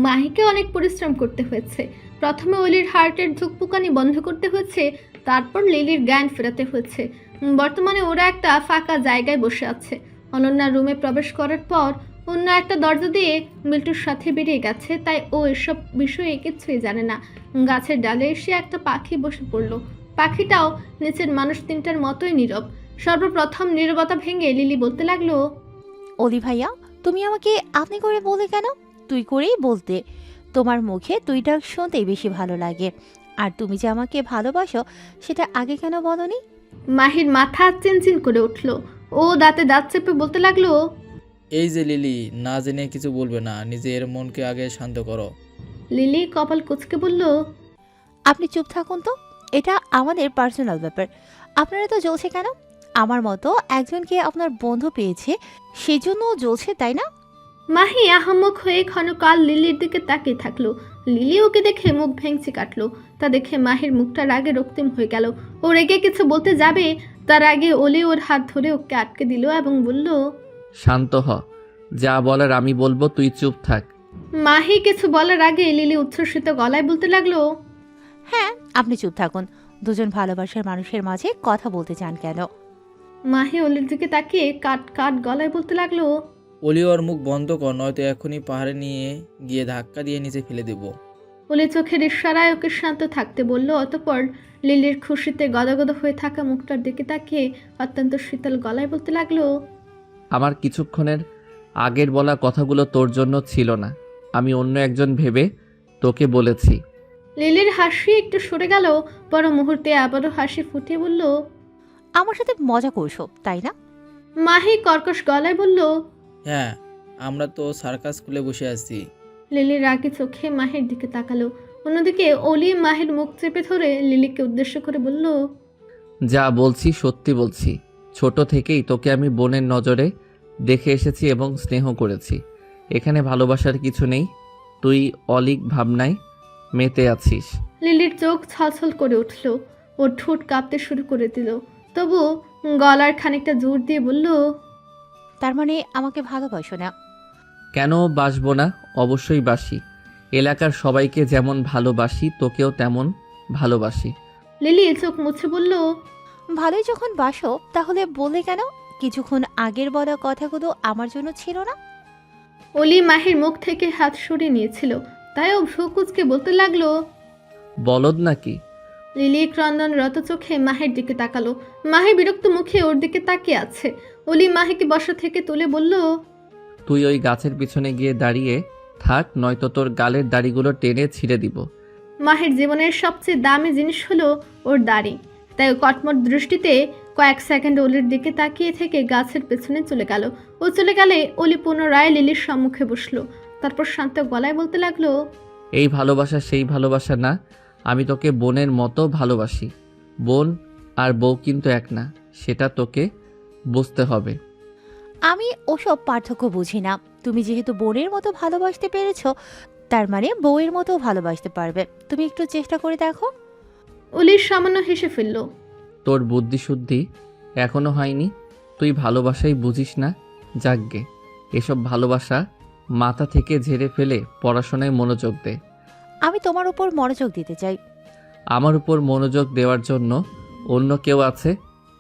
মাহিকে অনেক পরিশ্রম করতে হয়েছে। প্রথমে অলির হার্টের ধুকপুকানি বন্ধ করতে হয়েছে, তারপর লিলির জ্ঞান ফেরাতে হয়েছে। বর্তমানে ওরা একটা ফাঁকা জায়গায় বসে আছে। অনন্যা রুমে প্রবেশ করার পর অন্য একটা দরজা দিয়ে বিল্টুর সাথে বেরিয়ে গেছে, তাই ও এসব বিষয়ে কিছুই জানে না। গাছের ডালে এসে একটা পাখি বসে পড়ল। পাখিটাও নিচের মানুষ তিনটার মতোই নীরব। সর্বপ্রথম নীরবতা ভেঙে লিলি বলতে লাগলো, অলি ভাইয়া, তুমি আমাকে আপনি করে বলে কেন? তুই করেই বলতে। তোমার মুখে তুই ডাক শুনতেই বেশি ভালো লাগে। আর তুমি যে আমাকে ভালোবাসো সেটা আগে কেন বলনি? মাহির মাথা চিনচিন করে উঠল। ও দাঁতে দাঁত চেপে বলতে লাগলো, এই যে লিলি, না জেনে কিছু বলবে না, নিজের মনকে আগে শান্ত করো। লিলি কপাল কুঁচকে বলল, আপনি চুপ থাকুন তো, এটা আমাদের পার্সোনাল ব্যাপার। আপনারা তো জ্বলছে কেন? আমার মতো একজনকে আপনার বন্ধু পেয়েছে সেজন্য জ্বলছে, তাই না? মাহি আহাম্মক হয়ে ক্ষণকাল লিলির দিকে তাকিয়ে থাকলো। লিলি ওকে দেখে মুখ ভেঙচি কাটলো। তা দেখে মাহির মুখটা রাগে রক্তিম হয়ে গেল। ও রেগে কিছু বলতে যাবে, তার আগে অলি ওর হাত ধরে ওকে আটকে দিল এবং বলল, শান্ত হ, যা বলার আমি বলবো, তুই চুপ থাক। মাহি কিছু বলার আগে লিলি উচ্ছ্বসিত গলায় বলতে লাগলো, হ্যাঁ, আপনি চুপ থাকুন। দুজন ভালোবাসার মানুষের মাঝে কথা বলতে চান কেন? মাহি অলির দিকে তাকিয়ে কাট কাট গলায় বলতে লাগলো, অলি ওর মুখ বন্ধ কর, নয়তো এখনই পাহাড়ে নিয়ে গিয়ে ধাক্কা দিয়ে নিচে ফেলে দেবো। অলি চোখের ইশারায় ওকে শান্ত থাকতে বলল। অতঃপর লিলির খুশিতে গদগদ হয়ে থাকা মুখটার দিকে তাকিয়ে অত্যন্ত শীতল গলায় বলতে লাগলো, আমার কিছুক্ষণের আগের বলা কথাগুলো তোর জন্য ছিল না, আমি অন্য একজন ভেবে তোকে বলেছি। লিলির হাসি একটু সরে গেল, পর মুহূর্তে আবারও হাসি ফুটিয়ে বলল, আমার সাথে মজা করছো, তাই না? মাহি কর্কশ গলায় বলল। হ্যাঁ, আমরা তো সার্কাস স্কুলে বসে আছি। লিলি রাগি চোখে মাহির দিকে তাকালো। অন্যদিকে অলি মাহির মুখ চেপে ধরে লিলিকে উদ্দেশ্য করে বলল, যা বলছি সত্যি বলছি, ছোট থেকেই তোকে আমি বোনের নজরে দেখে এসেছি এবং স্নেহ করেছি। এখানে ভালোবাসার কিছু নেই, তুই অলীক ভাবনায় মেতে আছিস। লিলির চোখ ছলছল করে উঠল। ওর ঠোঁট কাঁপতে শুরু করে দিল। তবু গলার খানিকটা জোর দিয়ে বলল, তার মানে আমাকে ভালোবাসো না? কেন বাসবো না, অবশ্যই বাসি। এলাকার সবাইকে যেমন ভালোবাসি তোকেও তেমন ভালোবাসি। লিলি চোখ মুছে বলল, ভালোই যখন বাসো তাহলে বললে কেন কিছুক্ষণ আগের বলা কথাগুলো আমার জন্য ছিল না? অলি মাহির মুখ থেকে হাত সরিয়ে নিয়েছিল, তাই ও ভ্রু কুঁচকে বলতে লাগলো। বলদ নাকি? লিলি ক্রন্দন রত চোখে মাহির দিকে তাকালো। মাহি বিরক্ত মুখে ওর দিকে তাকিয়ে আছে। অলি মাহিকে বসা থেকে তুলে বলল, তুই ওই গাছের পিছনে গিয়ে দাঁড়িয়ে থাক, নয়তো তোর গালের দাড়িগুলো টেনে ছিঁড়ে দিব। মাহির জীবনের সবচেয়ে দামি জিনিস হলো ওর দাড়ি, তাই ও কটমট দৃষ্টিতে কয়েক সেকেন্ড অলির দিকে তাকিয়ে থেকে গাছের পেছনে চলে গেল। ও চলে গেলে অলি পুনরায় লিলির সম্মুখে বসলো। তারপর শান্ত গলায় বলতে লাগলো, এই ভালোবাসা সেই ভালোবাসা না, আমি তোকে বোনের মতো ভালোবাসি। বোন আর বউ কিন্তু এক না, সেটা তোকে বুঝতে হবে। আমি ওসব পার্থক্য বুঝি না। তুমি যেহেতু বোনের মতো ভালোবাসতে পেরেছো, তার মানে বউয়ের মতো ভালোবাসতে পারবে। তুমি একটু চেষ্টা করে দেখো। অলির সামান্য হেসে ফেলল। তোর বুদ্ধি শুদ্ধি এখনো হয়নি, তুই ভালোবাসাই বুঝিস না। যাকগে, এসব ভালোবাসা মাথা থেকে ঝেড়ে ফেলে পড়াশোনায় মনোযোগ দে। আমি তোমার উপর মনোযোগ দিতে চাই। আমার উপর মনোযোগ দেওয়ার জন্য অন্য কেউ আছে,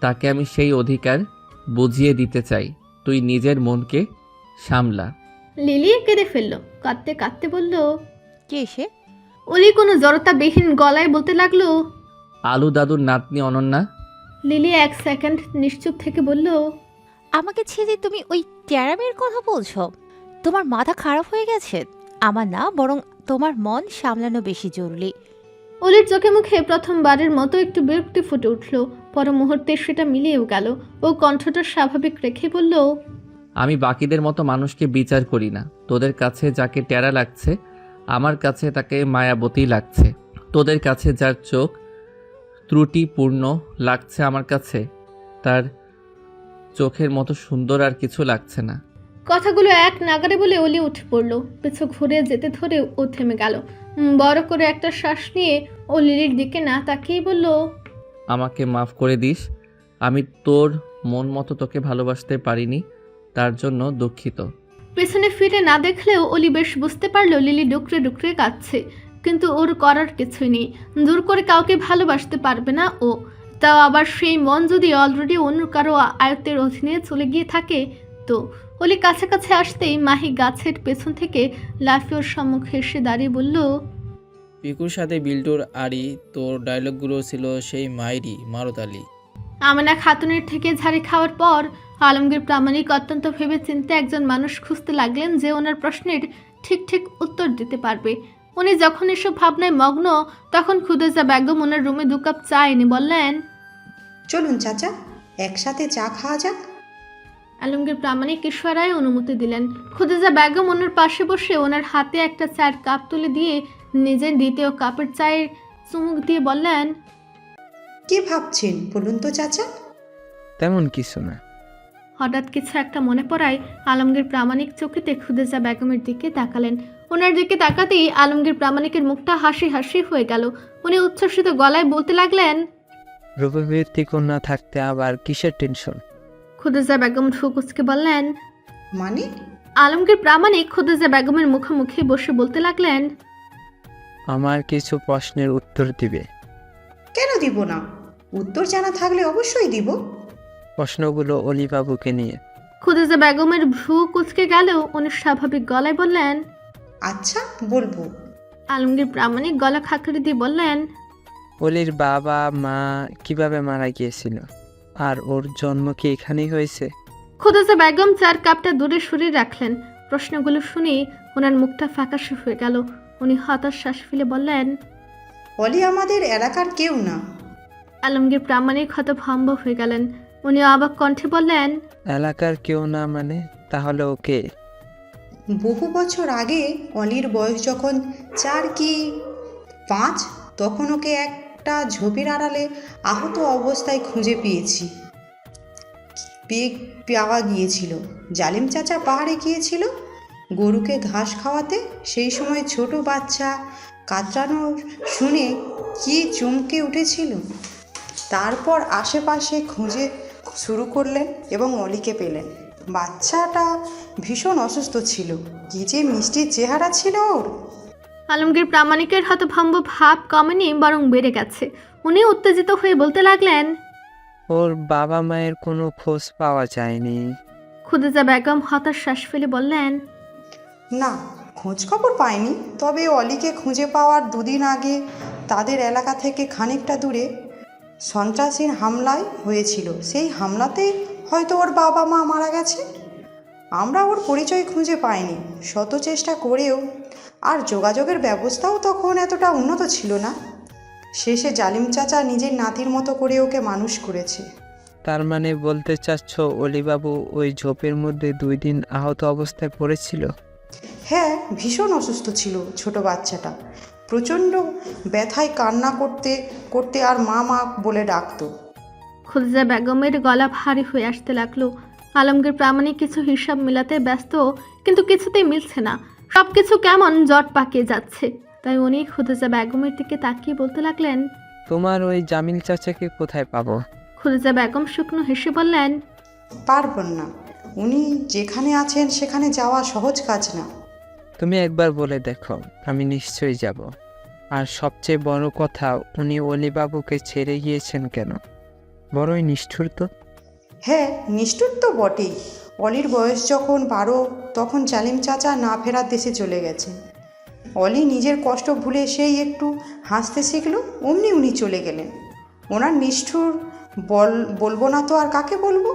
তাকে আমি সেই অধিকার বুঝিয়ে দিতে চাই। তুই নিজের মনকে সামলা। লিলি কেঁদে ফেলল। কাঁদতে কাঁদতে বলল, কে সে? অলি কোনো জড়তাবিহীন গলায় বলতে লাগলো, আলু দাদুর নাতনি অনন্যা। লিলি এক সেকেন্ড নিশ্চুপ থেকে বলল, আমাকে ছেড়ে তুমি ওই ট্যারামের কথা বলছো? তোমার মাথা খারাপ হয়ে গেছে? আমার না, বরং তোমার মন সামলানো বেশি জরুরি। অলির চোখে মুখে প্রথমবারের মতো একটু বিরক্তি ফুটে উঠল। পর মুহূর্তে সেটা মিলিয়েও গেল। ও কণ্ঠটা স্বাভাবিক রেখে বলল, আমি বাকিদের মতো মানুষকে বিচার করি না। তোদের কাছে যাকে টেরা লাগছে, আমার কাছে তাকে মায়াবতী লাগছে। তোদের কাছে যার চোখ ত্রুটিপূর্ণ লাগছে, আমার কাছে তার চোখের মতো সুন্দর আর কিছু লাগছে না। কথাগুলো এক নাগারে বলে অলি উঠে পড়ল। পিছু ঘুরে যেতে ধরে ও থেমে গেল। বড় করে একটা শ্বাস নিয়ে ও লিলির দিকে না তাকিয়ে বলল, আমাকে মাফ করে দিস, আমি তোর মন মতো তোকে ভালোবাসতে পারিনি, তার জন্য দুঃখিত। পেছনে ফিরে না দেখলেও অলি বেশ বুঝতে পারলো লিলি ডুকরে ডুকরে কাঁদছে, কিন্তু ওর করার কিছুই নেই। জোর করে কাউকে ভালোবাসতে পারবে না ও, তাও আবার সেই মন যদি অলরেডি অন্য কারো আয়ত্তের অধীনে চলে গিয়ে থাকে। তো অলি কাছাকাছি আসতেই মাহি গাছের পেছন থেকে লাফিয়ে ওর সম্মুখে এসে দাঁড়িয়ে বলল, পিকুর সাথে বিল্টুর আড়ি তোর ডায়লগগুলো ছিল সেই মায়েরই মারতালি। আমেনা খাতুনের থেকে ঝাড়ি খাওয়ার পর আলমগীর প্রামাণিক অত্যন্ত ভেবে চিন্তে একজন মানুষ খুঁজতে লাগলেন যে ওনার প্রশ্নের ঠিক ঠিক উত্তর দিতে পারবে। উনি যখন এসব ভাবনায় মগ্ন, তখন খুদেজা বেগম ওনার রুমে 2 কাপ চা এনে বললেন, চলুন চাচা, একসাথে চা খাওয়া যাক। আলমগীর প্রামাণিক ইশারায় অনুমতি দিলেন। খুদেজা বেগম ওনার পাশে বসে ওনার হাতে একটা চায়ের কাপ তুলে দিয়ে নিজের দ্বিতীয় কাপের চায়ের চুমুক দিয়ে বললেন, কি ভাবছেন বলুন তো চাচা? তেমন কিছু না। হঠাৎ কিছু একটা মনে পড়ায় আলমগীর প্রামাণিক চোখেতে খুদেজা বেগমের দিকে তাকালেন। ওনার দিকে তাকাতেই আলমগীর প্রামাণিকের মুখটা হাসি হাসি হয়ে গেল। উনি উচ্ছ্বসিত গলায় বলতে লাগলেন, রূপবতী কন্যা থাকতে আবার কিসের টেনশন? খুদেজা বেগম ঠুকুচকে বললেন। মানে? আলমগীর প্রামাণিক খুদেজা বেগমের মুখোমুখি বসে বলতে লাগলেন, আমার কিছু প্রশ্নের উত্তর দিবে। কেন দিব না? উত্তর জানা থাকলে অবশ্যই দিব। প্রশ্নগুলো অলিবাবুকে নিয়ে। খুদেজা বেগমের ভ্রু কুচকে গেলেও উনি স্বাভাবিক গলায় বললেন, আচ্ছা বলবো। আলমগীর প্রামাণিক গলা খাকড়ে দিয়ে বললেন, অলির বাবা মা কিভাবে মারা গিয়েছিল, আর ওর জন্ম কি এখানেই হয়েছে? খুদেজা বেগম চার কাপটা দূরে সরিয়ে রাখলেন। প্রশ্নগুলো শুনে ওনার মুখটা ফ্যাকাশে হয়ে গেল। উনি হতাশ শ্বাস ফেলে বললেন, অলি আমাদের এলাকার কেউ না। আলমগীর প্রামাণিক হতভম্ব হয়ে গেলেন। উনি অবাক কণ্ঠে বললেন, এলাকার কেউ না মানে? তাহলে ওকে? বহু বছর আগে অলির বয়স যখন 4 কি 5, তখন ওকে একটা ঝোপের আড়ালে আহত অবস্থায় খুঁজে পাওয়া গিয়েছিল। জালিম চাচা পাহাড়ে গিয়েছিল গরুকে ঘাস খাওয়াতে। সেই সময় ছোট বাচ্চা কাতরানো শুনে কি চমকে উঠেছিল। তারপর আশেপাশে খুঁজে শুরু করলেন এবং অলিকে পেলেন। বাচ্চাটা ভীষণ অসুস্থ ছিল। কি যে মিষ্টি চেহারা ছিল ওর। আলমগীর প্রামাণিকের হতভম্ব ভাব কমেনি, বরং বেড়ে গেছে। উনি উত্তেজিত হয়ে বলতে লাগলেন, ওর বাবা মায়ের কোনো খোঁজ পাওয়া যায়নি? খুদেজা বেগম হতাশ শ্বাস ফেলে বললেন, না, খোঁজ খবর পায়নি। তবে অলিকে খুঁজে পাওয়ার 2 দিন আগে তাদের এলাকা থেকে খানিকটা দূরে সন্ত্রাসীর হামলায় হয়েছিল। সেই হামলাতেই হয়তো ওর বাবা মা মারা গেছে। আমরা ওর পরিচয় খুঁজে পাইনি শত চেষ্টা করেও। আর যোগাযোগের ব্যবস্থাও তখন এতটা উন্নত ছিল না। শেষে জালিম চাচা নিজের নাতির মতো করে ওকে মানুষ করেছে। তার মানে বলতে চাচ্ছ অলিবাবু ওই ঝোপের মধ্যে 2 দিন আহত অবস্থায় পড়েছিল? হ্যাঁ, ভীষণ অসুস্থ ছিল ছোট বাচ্চাটা। প্রচণ্ড ব্যথায় কান্না করতে করতে আর মা মা বলে ডাকতো। খুদেজা বেগমের গলা ভারী হয়ে আসতে লাগলো। আলমগীর প্রামাণিক কিছু হিসাব মেলাতে ব্যস্ত, কিন্তু কিছুতেই মিলছে না। সবকিছু কেমন জট পাকিয়ে যাচ্ছে। তাই উনি খুদেজা বেগমের দিকে তাকিয়ে বলতে লাগলেন, তোমার ওই জামিল চাচাকে কোথায় পাবো? খুদেজা বেগম শুকনো হেসে বললেন, পারবেন না। উনি যেখানে আছেন সেখানে যাওয়া সহজ কাজ না। তুমি একবার বলে দেখো, আমি নিশ্চয়ই যাব। আর সবচেয়ে বড় কথা, উনি অলিবাবুকে ছেড়ে গিয়েছেন কেন? বড়ই নিষ্ঠুর তো। হ্যাঁ, নিষ্ঠুর তো বটেই। অলির বয়স যখন 12, তখন জালিম চাচা না ফেরার দেশে চলে গেছেন। অলি নিজের কষ্ট ভুলে সেই একটু হাসতে শিখল, অমনি উনি চলে গেলেন। ওনার নিষ্ঠুর বলবো না তো আর কাকে বলবো?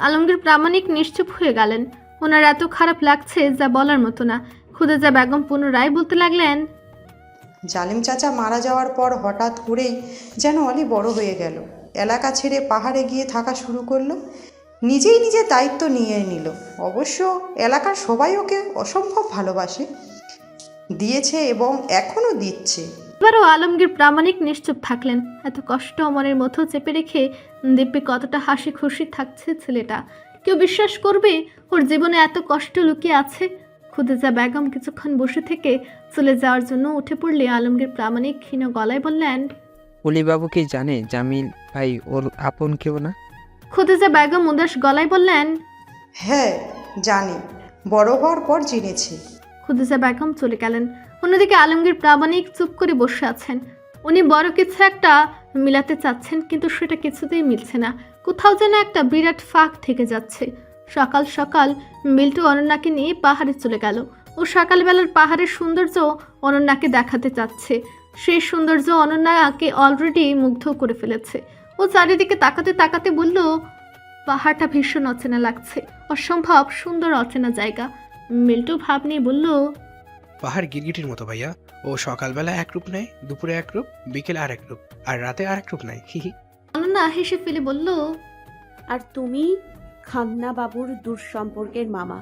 আলমগীর প্রামাণিক নিশ্চুপ হয়ে গেলেন। ওনার এত খারাপ লাগছে যা বলার মতো না। খুদেজা বেগম পুনরায় বলতে লাগলেন, জালিম চাচা মারা যাওয়ার পর হঠাৎ করেই যেন অলি বড় হয়ে গেল। এলাকা ছেড়ে পাহাড়ে গিয়ে থাকা শুরু করলো। নিজেই নিজের দায়িত্ব নিয়ে নিল। অবশ্য এলাকার সবাই ওকে অসম্ভব ভালোবাসে, দিয়েছে এবং এখনও দিচ্ছে। এবারও আলমগীর প্রামাণিক নিশ্চুপ থাকলেন। এত কষ্ট মনের মধ্যে চেপে রেখে দিব্যি কতটা হাসি খুশি থাকছে ছেলেটা। কেউ বিশ্বাস করবে ওর জীবনে এত কষ্ট লুকিয়ে আছে? খুদেজা বেগম কিছুক্ষণ বসে থেকে চলে যাওয়ার জন্য উঠে পড়লে আলমগীর প্রামাণিক ক্ষীণ গলায় বললেন, অলিবাবু কি জানে জামিল ভাই ওর আপন কেউ না? খুদেজা বেগম উদাস গলায় বললেন, হ্যাঁ জানি। বড় হওয়ার পর জেনেছে। খুদিজা বেগম চলে গেলেন। অন্যদিকে আলমগীর প্রামাণিক চুপ করে বসে আছেন। উনি বড় কিছু একটা মিলাতে চাচ্ছেন, কিন্তু সেটা কিছুতেই মিলছে না। কোথাও যেন একটা বিরাট ফাঁক থেকে যাচ্ছে। সকাল সকাল মিল্টু অনন্যাকে নিয়ে পাহাড়ে চলে গেল। ও সকালবেলার পাহাড়ের সৌন্দর্য অনন্যাকে দেখাতে চাচ্ছে। সেই সৌন্দর্য অনন্যাকে অলরেডি মুগ্ধ করে ফেলেছে। ও চারিদিকে তাকাতে তাকাতে বলল, পাহাড়টা ভীষণ অচেনা লাগছে, অসম্ভব সুন্দর অচেনা জায়গা। মিল্টু ভাব নিয়ে বলল, পাহাড় গিরগিটির মতো ভাইয়া, ও সকালবেলা এক রূপ নেয়, দুপুরে এক রূপ, বিকেলে আর এক রূপ, আর রাতে আর এক রূপ নেয়। হি। অনন্যা হেসে ফেলে বলল, আর তুমি খান্না বাবুর দূর সম্পর্কের মামা।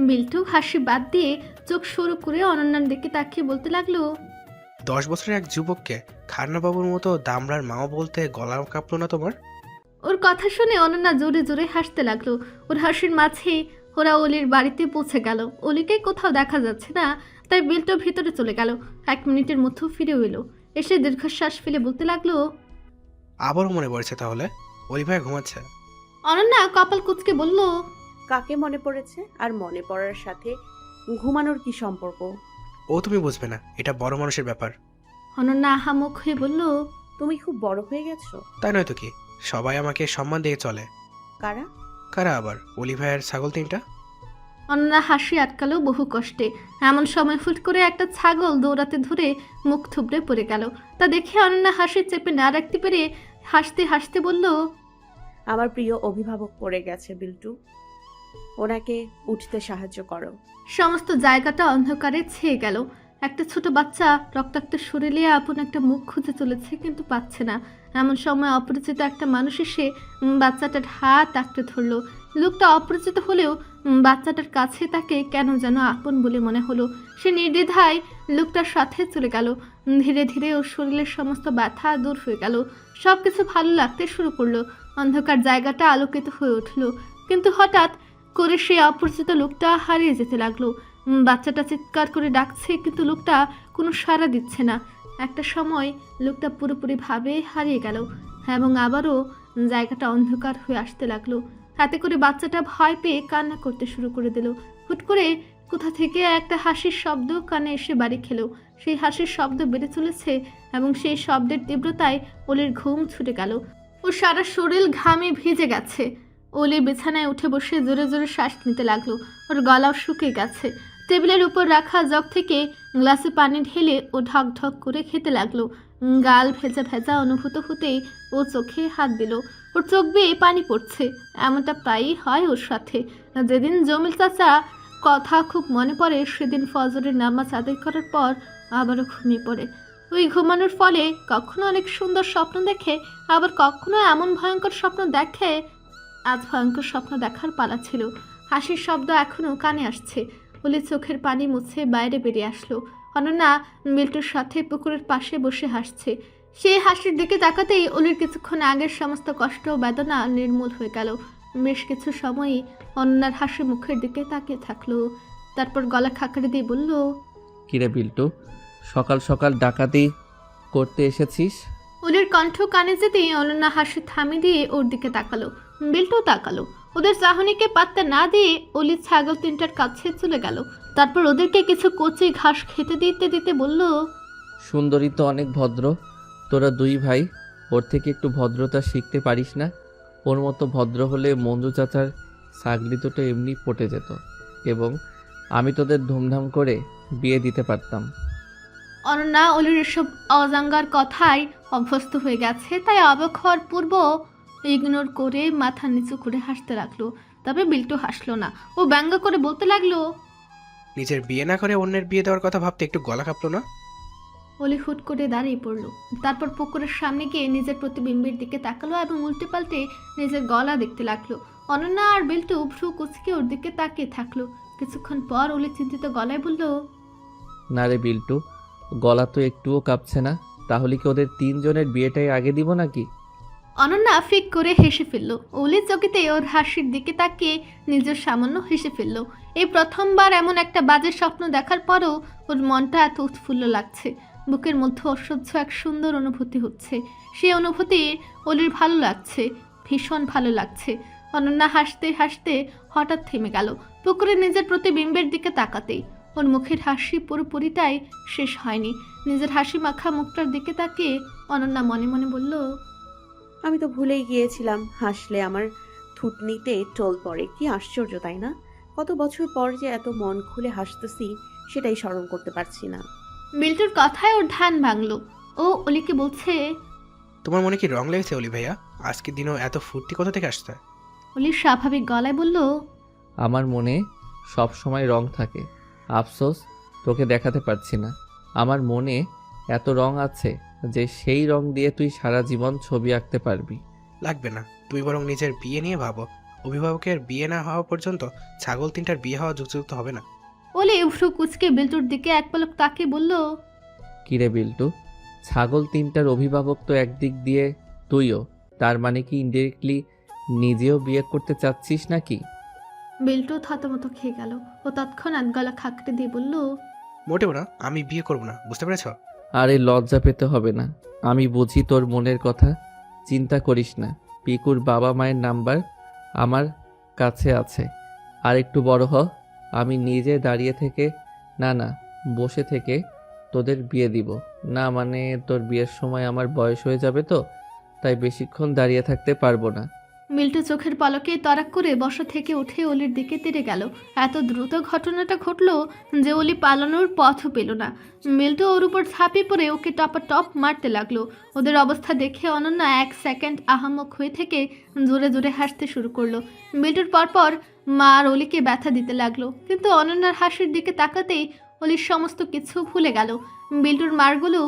মিল্টু হাসি বাদ দিয়ে চোখ সরু করে অনন্যার দিকে তাকিয়ে বলতে লাগলো, 10 বছরের এক যুবককে খান্নাবাবুর মতো দামড়ার মাও বলতে গলা কাঁপলো না তোমার? ওর কথা শুনে অনন্যা জোরে জোরে হাসতে লাগলো। ওর হাসির মাঝে ওরা অলির বাড়িতে পৌঁছে গেল। অলিকে কোথাও দেখা যাচ্ছে না, তাই মিল্টু ভিতরে চলে গেল। 1 মিনিটের মধ্যে ফিরে এলো। এসে দীর্ঘশ্বাস ফেলে বলতে লাগলো, আবারও মনে পড়েছে তাহলে? অলি ভাইয়া ঘুমাচ্ছে? অনন্যা কপাল কুঁচকে বলল, কাকে মনে পড়েছে? আর মনে পড়ার সাথে ঘুমানোর কি সম্পর্ক? ও তুমি বুঝবে না, এটা বড় মানুষের ব্যাপার। অনন্যা আহামুখ হয়ে বলল, তুমি খুব বড় হয়ে গেছো। তাই নয় তো কি, সবাই আমাকে সম্মান দিয়ে চলে। কারা? কারা আবার? অলি ভাইয়ের ছাগল 3টা। অনন্যা হাসি আটকালো বহু কষ্টে। এমন সময় হুট করে একটা ছাগল দৌড়াতে ধরে মুখ থুবড়ে পড়ে গেল। তা দেখে অনন্যা হাসি চেপে না রাখতে পেরে হাসতে হাসতে বলল, আমার প্রিয় অভিভাবক পড়ে গেছে বিল্টু, ওনাকে উঠতে সাহায্য করো। সমস্ত জায়গাটা অন্ধকারে ছেয়ে গেল। একটা ছোট বাচ্চা রক্তাক্ত শরীরে আপন একটা মুখ খুঁজে চলেছে, কিন্তু পাচ্ছে না। এমন সময় অপরিচিত একটা মানুষ এসে বাচ্চাটার হাত আঁকড়ে ধরলো। লোকটা অপরিচিত হলেও বাচ্চাটার কাছে তাকে কেন যেন আপন বলে মনে হলো। সে নির্দ্বিধায় লোকটার সাথে চলে গেল। ধীরে ধীরে ওর শরীরের সমস্ত ব্যথা দূর হয়ে গেল। সব কিছু ভালো লাগতে শুরু করলো। অন্ধকার জায়গাটা আলোকিত হয়ে উঠল। কিন্তু হঠাৎ করে সে অপরিচিত লোকটা হারিয়ে যেতে লাগলো। বাচ্চাটা চিৎকার করে ডাকছে, কিন্তু লোকটা কোনো সাড়া দিচ্ছে না। একটা সময় লোকটা পুরোপুরিভাবে হারিয়ে গেল এবং আবারও জায়গাটা অন্ধকার হয়ে আসতে লাগলো। হাতে করে বাচ্চাটা ভয় পেয়ে কান্না করতে শুরু করে দিল। হুট করে কোথা থেকে একটা হাসির শব্দ কানে এসে বাড়ি খেলো। সেই হাসির শব্দ বেড়ে চলেছে এবং সেই শব্দের তীব্রতায় অলির ঘুম ছুটে গেল। ওর সারা শরীর ঘামে ভিজে গেছে। অলি বিছানায় উঠে বসে জোরে জোরে শ্বাস নিতে লাগলো। ওর গলাও শুকিয়ে গেছে। টেবিলের উপর রাখা জগ থেকে গ্লাসে পানি ঢেলে ও ঢক ঢক করে খেতে লাগলো। গাল ভেজা ভেজা অনুভূত হতেই ও চোখে হাত দিল। ওর চোখ বেয়ে পানি পড়ছে। এমনটা প্রায়ই হয় ওর সাথে। যেদিন জমিল চাচা কথা খুব মনে পড়ে, সেদিন ফজরের নামাজ আদায় করার পর আবারও ঘুমিয়ে পড়ে। ওই ঘুমানোর ফলে কখনো অনেক সুন্দর স্বপ্ন দেখে, আবার কখনো এমন ভয়ঙ্কর স্বপ্ন দেখে। আজ ভয়ঙ্কর স্বপ্ন দেখার পালা ছিল। হাসির শব্দ এখনও কানে আসছে। অলি চোখের পানি মুছে বাইরে বেরিয়ে আসলো। অনন্যা মিল্টুর সাথে পুকুরের পাশে বসে হাসছে। সেই হাসির দিকে তাকাতেই অলির কিছুক্ষণ আগের সমস্ত কষ্ট ও বেদনা নির্মূল হয়ে গেল। বেশ কিছু সময়ই অনন্যার হাসি মুখের দিকে তাকিয়ে থাকলো। তারপর গলা খাকারি দিয়ে বলল, কিরে বিল্টু, সকাল সকাল ডাকাতি করতে এসেছিস? অলির কণ্ঠ কানে যেতেই অনন্যা হাসি থামিয়ে দিয়ে ওর দিকে তাকালো। বিল্টু তাকালো। ওদের চাহনিকে পাত্তা না দিয়ে অলি ছাগল 3টার কাছে চলে গেল। তারপর ওদেরকে কিছু কচি ঘাস খেতে দিতে দিতে বলল, সুন্দরী তো অনেক ভদ্র, তোরা 2 ভাই, ওর থেকে একটু ভদ্রতা শিখতে পারিস না? ওর মতো ভদ্র হলে মঞ্জু চাচার ছাগলি দুটো এমনি পটে যেত এবং আমি তোদের ধুমধাম করে বিয়ে দিতে পারতাম। অনন্যা অলির এসব অজাঙ্গার কথায় অভ্যস্ত হয়ে গেছে, তাই অবাক হওয়ার পূর্ব ইগনোর করে মাথা নিচু করে হাসতে লাগলো। তবে বিল্টু হাসলো না। ও ব্যঙ্গ করে বলতে লাগলো, নিজের বিয়ে না করে অন্যের বিয়ে দেওয়ার কথা ভাবতে একটু গলা কাঁপলো না? অলি হুট করে দাঁড়িয়ে পড়লো। তারপর পুকুরের সামনে গিয়ে নিজের প্রতিবিম্বের দিকে তাকালো এবং উল্টে পাল্টে নিজের গলা দেখতে লাগলো। অনন্যা আর বিল্টু ভ্রু কুচকে ওর দিকে তাকিয়ে থাকলো। কিছুক্ষণ পর অলি চিন্তিত গলায় বলল, না রে বিল্টু, গলা তো একটুও কাঁপছে না। তাহলে কি ওদের 3 জনের বিয়েটাই আগে দিব নাকি? অনন্যা ফিক করে হেসে ফেলল। অলির চোখেতে ওর হাসির দিকে তাকিয়ে নিজের সামান্য হেসে ফেলল। এই প্রথমবার এমন একটা বাজে স্বপ্ন দেখার পরও ওর মনটা এত উৎফুল্ল লাগছে। বুকের মধ্যে অসহ্য এক সুন্দর অনুভূতি হচ্ছে। সেই অনুভূতি অলির ভালো লাগছে, ভীষণ ভালো লাগছে। অনন্যা হাসতে হাসতে হঠাৎ থেমে গেল পুকুরে নিজের প্রতিবিম্বের দিকে তাকাতেই। ওর মুখের হাসি পুরোপুরিটাই শেষ হয়নি। নিজের হাসি মাখা মুখটার দিকে তাকিয়ে অনন্যা মনে মনে বলল, আমি তো ভুলেই গিয়েছিলাম, হাসলে আমার থুতনিতে টোল পড়ে। কি আশ্চর্য তাই না? কত বছর পর যে এত মন খুলে হাসতেছি সেটাই স্মরণ করতে পারছি না। বিল্টুর কথায় ওর ধ্যান ভাঙল। ও অলিকে বলছে, তোমার মনে কি রং লেগেছে অলি ভাইয়া? আজকের দিনও এত ফুর্তি কোথা থেকে আসছে? অলি স্বাভাবিক গলায় বলল, আমার মনে সব সময় রং থাকে, আফসোস তোকে দেখাতে পারছি না। আমার মনে এত রং আছে যে সেই রং দিয়ে তুই সারা জীবন ছবি আঁকতে পারবি। লাগবে না, তুমি বরং নিজের বিয়ে নিয়ে ভাবো। অভিভাবকের বিয়ে না হওয়া পর্যন্ত ছাগল তিনটার বিয়ে হওয়া যুক্ত হবে না। অলি ভ্রু কুচকে বিল্টুর দিকে এক পলক তাকিয়ে বলল, কিরে বিল্টু, ছাগল তিনটার অভিভাবক তো একদিক দিয়ে তুইও, তার মানে কি ইনডিরেক্টলি নিজেও বিয়ে করতে চাচ্ছিস নাকি? বিল্টু থতমত খেয়ে গেল। ও তৎক্ষণাৎ গলা খাকড়ে দিয়ে বলল, মোটেও না, আমি বিয়ে করব না, বুঝতে পেরেছ? আরে লজ্জা পেতে হবে না, আমি বুঝি তোর মনের কথা। চিন্তা করিস না, পিকুর বাবা মায়ের নাম্বার আমার কাছে আছে। আর একটু বড় হ, আমি নিজে দাঁড়িয়ে থেকে না বসে থেকে তোদের বিয়ে দিব। না মানে তোর বিয়ের সময় আমার বয়স হয়ে যাবে তো, তাই বেশিক্ষণ দাঁড়িয়ে থাকতে পারবো না। মিল্টু চোখের পলকে তরাক করে বসা থেকে উঠে অলির দিকে তেড়ে গেল। এত দ্রুত ঘটনাটা ঘটলো যে অলি পালানোর পথও পেল না। মিল্টু ওর উপর ঝাঁপিয়ে পড়ে ওকে টপাটপ মারতে লাগলো। ওদের অবস্থা দেখে অনন্যা এক সেকেন্ড আহাম্মক হয়ে থেকে জোরে জোরে হাসতে শুরু করলো। মিল্টুর পরপর মা আর অলিকে ব্যথা দিতে লাগলো, কিন্তু অনন্যার হাসির দিকে তাকাতেই অলির সমস্ত কিছু ভুলে গেল। বিল্টুর মারগুলো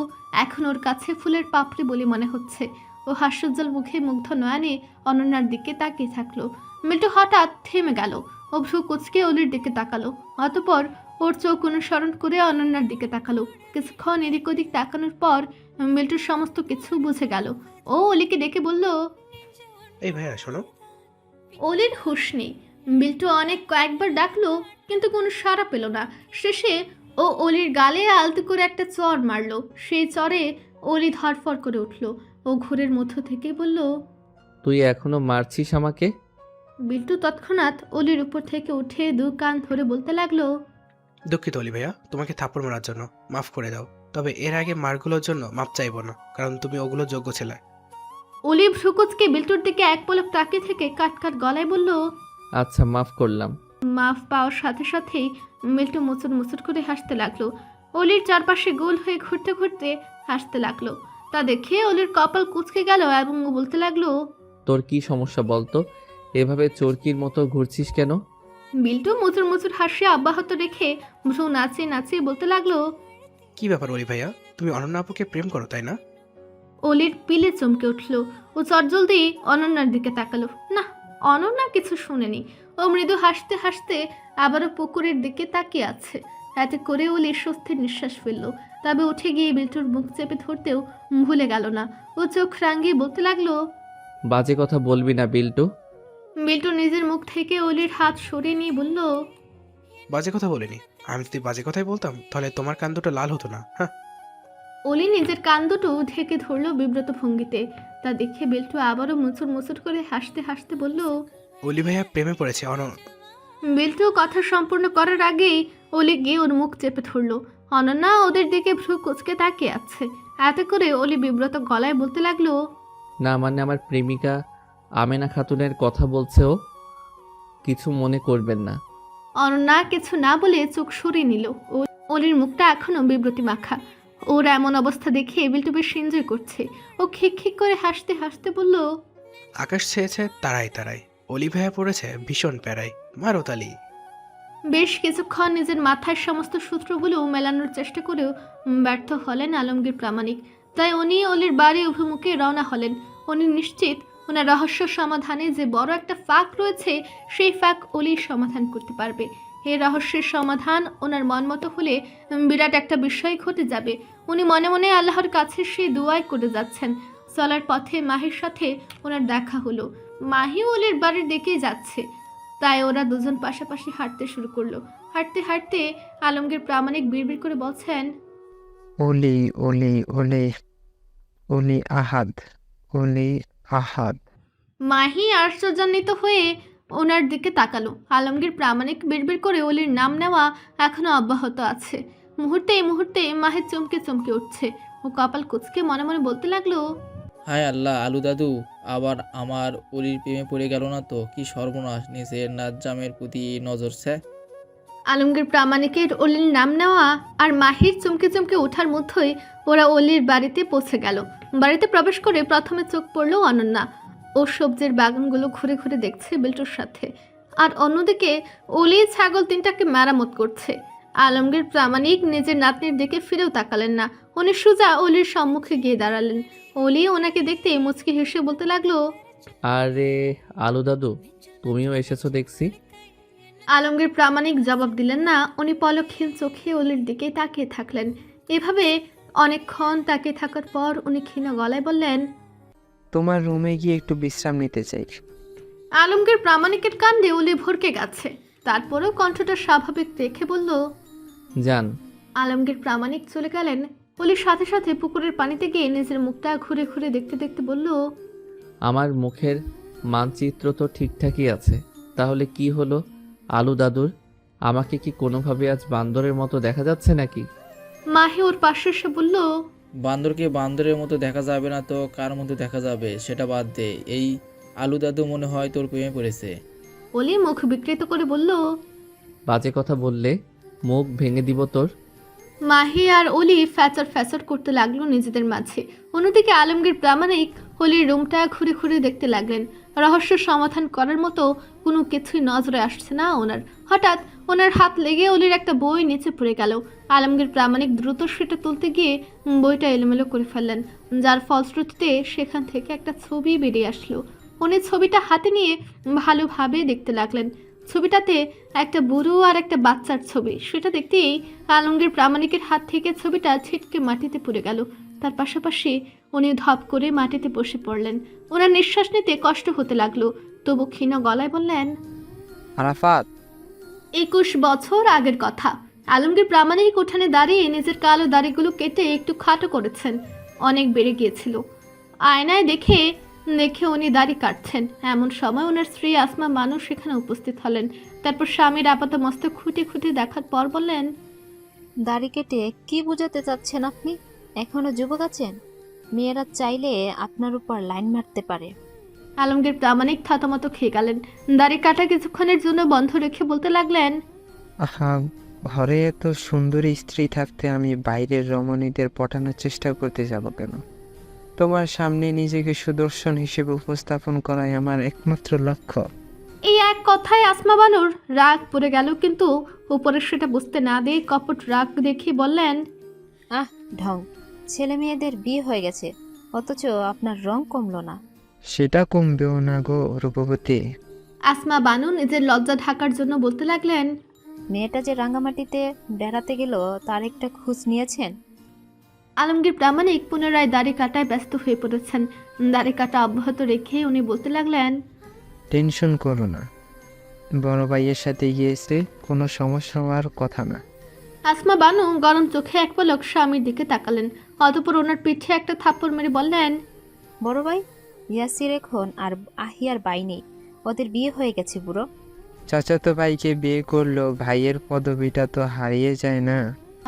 এখন ওর কাছে ফুলের পাপড়ি বলে মনে হচ্ছে। ও হাস্যোজ্জ্বল মুখে মুগ্ধ নয়নে অনন্যার দিকে তাকিয়ে থাকলো। মিল্টু হঠাৎ থেমে গেল। ও ভ্রু কুচকে অলির দিকে তাকালো। অতঃপর ওর চোখ অনুসরণ করে অনন্যার দিকে তাকালো। কিছুক্ষণ এদিক ওদিক তাকানোর পর মিল্টুর সমস্ত কিছু বুঝে গেল। ও অলিকে ডেকে বলল, এই ভাইয়া শোনো। অলির হুঁশ নেই। বিল্টু অনেক কয়েকবার ডাকলো, কিন্তু কোনো সাড়া পেল না। শেষে ও অলির গালে আলতো করে একটা চড় মারলো। সেই চড়ে অলি ধরফর করে উঠল। ও ঘোরের মধ্য থেকে বলল, তুই এখনো মারছিস আমাকে? বিল্টু তৎক্ষণাৎ অলির উপর থেকে উঠে দু কান ধরে বলতে লাগলো, দুঃখিত অলি ভাইয়া, তোমাকে থাপ্পড় মারার জন্য মাফ করে দাও। তবে এর আগে মারগুলোর জন্য মাপ চাইবো না, কারণ তুমি ওগুলো যোগ্য ছিলে। অলি ভ্রুকুচকে বিল্টুর দিকে এক পলক তাকিয়ে থেকে কাট গলায় বলল, আচ্ছা মাফ করলাম। মাফ পাওয়ার সাথে সাথেই মিল্টু মুচুর মুচুর করে হাসতে লাগলো। অলির চারপাশে গোল হয়ে ঘুরতে ঘুরতে হাসতে লাগলো। তা দেখে অলির কপাল কুচকে গেল এবং ও বলতে লাগলো, তোর কি সমস্যা বলতো? এভাবে চরকির মতো ঘুরছিস কেন? বিল্টু মুচুর মুচুর হাসি অব্যাহত রেখে ভ্রু নাচিয়ে নাচিয়ে বলতে লাগলো, কি ব্যাপার অলি ভাইয়া, তুমি অনন্যা আপুকে প্রেম করো তাই না? অলির পিলে চমকে উঠল। ও চটজলদি অনন্যার দিকে তাকালো। না, অনন্যা কিছু শুনেনি। ও মৃদু হাসতে হাসতে আবারও পুকুরের দিকে তাকিয়ে আছে। এতে করে অলি স্বস্তির নিঃশ্বাস ফেলল। তবে উঠে গিয়ে বিল্টুর মুখ চেপে ধরতেও ভুলে গেল না। ও চোখ রাঙিয়ে বলতে লাগলো, বাজে কথা বলবি না বিল্টু। বিল্টু নিজের মুখ থেকে অলির হাত সরিয়ে নিয়ে বলল, বাজে কথা বলিনি। আমি যদি বাজে কথাই বলতাম তাহলে তোমার কান দুটো লাল হতো না। হ্যাঁ। অলি নিজের কান দুটো ঢেকে ধরল বিব্রত ভঙ্গিতে। তা দেখে বিল্টু আবারও মুচুর মুচুর করে হাসতে হাসতে বলল, অলি ভাইয়া প্রেমে পড়েছে বিল্টু কথা সম্পূর্ণ করার আগেই অলি গিয়ে ওর মুখ চেপে ধরল। অনন্যা ওদের দিকে ভ্রু কুচকে তাকিয়ে আছে। এতে করে অলি বিব্রত গলায় বলতে লাগলো, না মানে আমার প্রেমিকা আমেনা খাতুনের কথা বলছে ও, কিছু মনে করবেন না। অনন্যা কিছু না বলে চোখ সরিয়ে নিল। অলির মুখটা এখনো বিব্রতি মাখা। ওর এমন অবস্থা দেখে বিল্টু বেশ এনজয় করছে। ও খিক খিক করে হাসতে হাসতে বলল, আকাশ ছেয়েছে তারাই তারাই, অলি ভাইয়া পড়েছে ভীষণ প্যারাই, মারো তালি। বেশ কিছুক্ষণ নিজের মাথায় সমস্ত সূত্রগুলো মেলানোর চেষ্টা করেও ব্যর্থ হলেন আলমগীর প্রামাণিক। তাই উনি অলির বাড়ি অভিমুখে রওনা হলেন। উনি নিশ্চিত ওনার রহস্য সমাধানে যে বড় একটা ফাঁক রয়েছে, সেই ফাঁক অলি সমাধান করতে পারবে। এই রহস্যের সমাধান ওনার মন মতো হলে বিরাট একটা বিষয় ঘটে যাবে। উনি মনে মনে আল্লাহর কাছে সেই দোয়াই করে যাচ্ছেন। চলার পথে মাহির সাথে ওনার দেখা হলো। মাহি অলির বাড়ির দিকেই যাচ্ছে। তাই ওরা দুজন পাশাপাশি হাঁটতে শুরু করলো। হাঁটতে হাঁটতে আলমগীর প্রামাণিক বিড়বিড় করে বলছেন, অলি অলি অলি অলি আহাদ, অলি আহাদ। মাহি আশ্চর্যান্বিত হয়ে ওনার দিকে তাকালো। আলমগীর প্রামাণিক বিড়বিড় করে অলির নাম নেওয়া এখনো অব্যাহত আছে। মুহূর্তে মুহূর্তে মাহের চমকে চমকে উঠছে। ও কপাল কুঁচকে মনে মনে বলতে লাগলো, হায় আল্লাহ, আলু দাদু আবার আমার অলির প্রেমে পড়ে গেল না তো? কি সর্বনাশ, নিজের নাজ্জামের প্রতি নজর সে। আলমগীর প্রামাণিকের অলির নাম নেওয়া আর মাহির চমকে চমকে ওঠার মধ্যেই ওরা অলির বাড়িতে পৌঁছে গেল। বাড়িতে প্রবেশ করে প্রথমে চোখ পড়ল অনন্যা। ও সবজির বাগানগুলো ঘুরে ঘুরে দেখছে বিল্টুর সাথে, আর অন্যদিকে অলি ছাগল তিনটাকে মেরামত করছে। আলমগীর প্রামাণিক নিজের নাতনির দিকে ফিরেও তাকালেন না। উনি সোজা অলির সম্মুখে গিয়ে দাঁড়ালেন। অলি ওনাকে দেখতে মুচকি হেসে বলতে লাগলো, আরে আলু দাদু, তুমিও এসেছো দেখছি। আলমগীর প্রামাণিক জবাব দিলেন না। উনি পলকহীন চোখে অলির দিকে তাকিয়ে থাকলেন। এভাবে অনেকক্ষণ তাকিয়ে থাকার পর উনি ক্ষীণ গলায় বললেন, তোমার রুমে গিয়ে একটু বিশ্রাম নিতে চাই। আলমগীর প্রামাণিকের কাণ্ডে অলি ভরকে গেছে। তারপরেও কণ্ঠটা স্বাভাবিক রেখে বলল, যান। আলমগীর প্রামাণিক চলে গেলেন। অলির সাথে সাথে পুকুরের পানিতে গিয়ে নিজের মুখটা ঘুরে ঘুরে দেখতে দেখতে বলল, আমার মুখের মানচিত্র তো ঠিকঠাকই আছে, তাহলে কি হলো আলু দাদুর? আমাকে কি কোনোভাবে আজ বান্দরের মতো দেখা যাচ্ছে নাকি? মাহি ওর পাশে এসে বলল, বান্দরকে বান্দরের মতো দেখা যাবে না তো কার মতো দেখা যাবে সেটা বাদ দে। এই আলু দাদু মনে হয় তোর প্রেমে পড়েছে। অলি মুখ বিকৃত করে বলল, বাজে কথা বললে মুখ ভেঙে দিব তোর। মাহি আর অলি ফ্যাচর ফ্যাচর করতে লাগলো নিজেদের মাঝে। অন্যদিকে আলমগীর প্রামাণিক অলির রুমটা ঘুরে ঘুরে দেখতে লাগলেন। রহস্য সমাধান করার মতো কোনো কিছুই নজরে আসছে না ওনার। হঠাৎ ওনার হাত লেগে অলির একটা বই নিচে পড়ে গেল। আলমগীর প্রামাণিক দ্রুত সেটা তুলতে গিয়ে বইটা এলোমেলো করে ফেললেন, যার ফলশ্রুতিতে সেখান থেকে একটা ছবি বেরিয়ে আসলো। উনি ছবিটা হাতে নিয়ে ভালোভাবে দেখতে লাগলেন। ছবিটাতে একটা বুড়ো আর একটা বাচ্চার ছবি। সেটা দেখতেই আলমগীর প্রামাণিকের হাত থেকে ছবিটা ছিটকে মাটিতে পড়ে গেল। তার পাশাপাশি উনি ধপ করে মাটিতে বসে পড়লেন। ওনার নিঃশ্বাস নিতে কষ্ট হতে লাগলো। তবু ক্ষীণ গলায় বললেন, আরাফাত। 21 বছর আগের কথা। আলমগীর প্রামাণিক উঠানে দাঁড়িয়ে নিজের কালো দাড়িগুলো কেটে একটু খাটো করেছেন, অনেক বেড়ে গিয়েছিল। আয়নায় দেখে উনি দাড়ি কাটছেন। এমন সময় ওনার স্ত্রী আসমা বানু সেখানে উপস্থিত হলেন। তারপর স্বামীর আপাত মস্তক খুঁটে খুঁটে দেখার পর বললেন, দাড়ি কেটে কি বোঝাতে চাচ্ছেন আপনি? এখনো যুবক আছেন? মেয়েরা চাইলে আপনার উপর লাইন মারতে পারে। আলমগীর প্রামাণিক থতমত খেয়ে গেলেন। দাড়ি কাটা কিছুক্ষণের জন্য বন্ধ রেখে বলতে লাগলেন, আহা, ঘরে এত সুন্দরী স্ত্রী থাকতে আমি বাইরের রমণীদের পটানোর চেষ্টা করতে যাব কেন? তোমার সামনে নিজেকে সুদর্শন হিসেবে উপস্থাপন করাই আমার একমাত্র লক্ষ্য। এই এক কথায় আসমা বানুর রাগ পড়ে গেল, কিন্তু উপরে সেটা বুঝতে না দিয়ে কপট রাগ দেখিয়ে বললেন, আহ ঢং, ছেলে মেয়েদের বিয়ে হয়ে গেছে অথচ আপনার রং কমলো না। সেটা কমবেও না গো রূপবতী। আসমা বানু নিজের লজ্জা ঢাকার জন্য বলতে লাগলেন, মেয়েটা যে রাঙ্গামাটিতে বেড়াতে গেল তার একটা খোঁজ নিয়েছেন? আলমগীর প্রামাণিক পুনরায় দাড়ি কাটায় ব্যস্ত হয়ে পড়েছেন। দাড়ি কাটা অব্যাহত রেখে উনি বলতে লাগলেন, টেনশন করো না, বড় ভাইয়ের সাথে গিয়েছে, কোনো সমস্যা হওয়ার কথা না। আসমা বানু গরম চোখে এক পলক স্বামীর দিকে তাকালেন। অতঃপর ওনার পিঠে একটা থাপ্পড় মেরে বললেন, বড় ভাই ইয়াসির এখন আর আহিয়ার বাই নেই, ওদের বিয়ে হয়ে গেছে বুড়ো। চাচাতো ভাইকে বিয়ে করলো, ভাইয়ের পদবিটা তো হারিয়ে যায় না।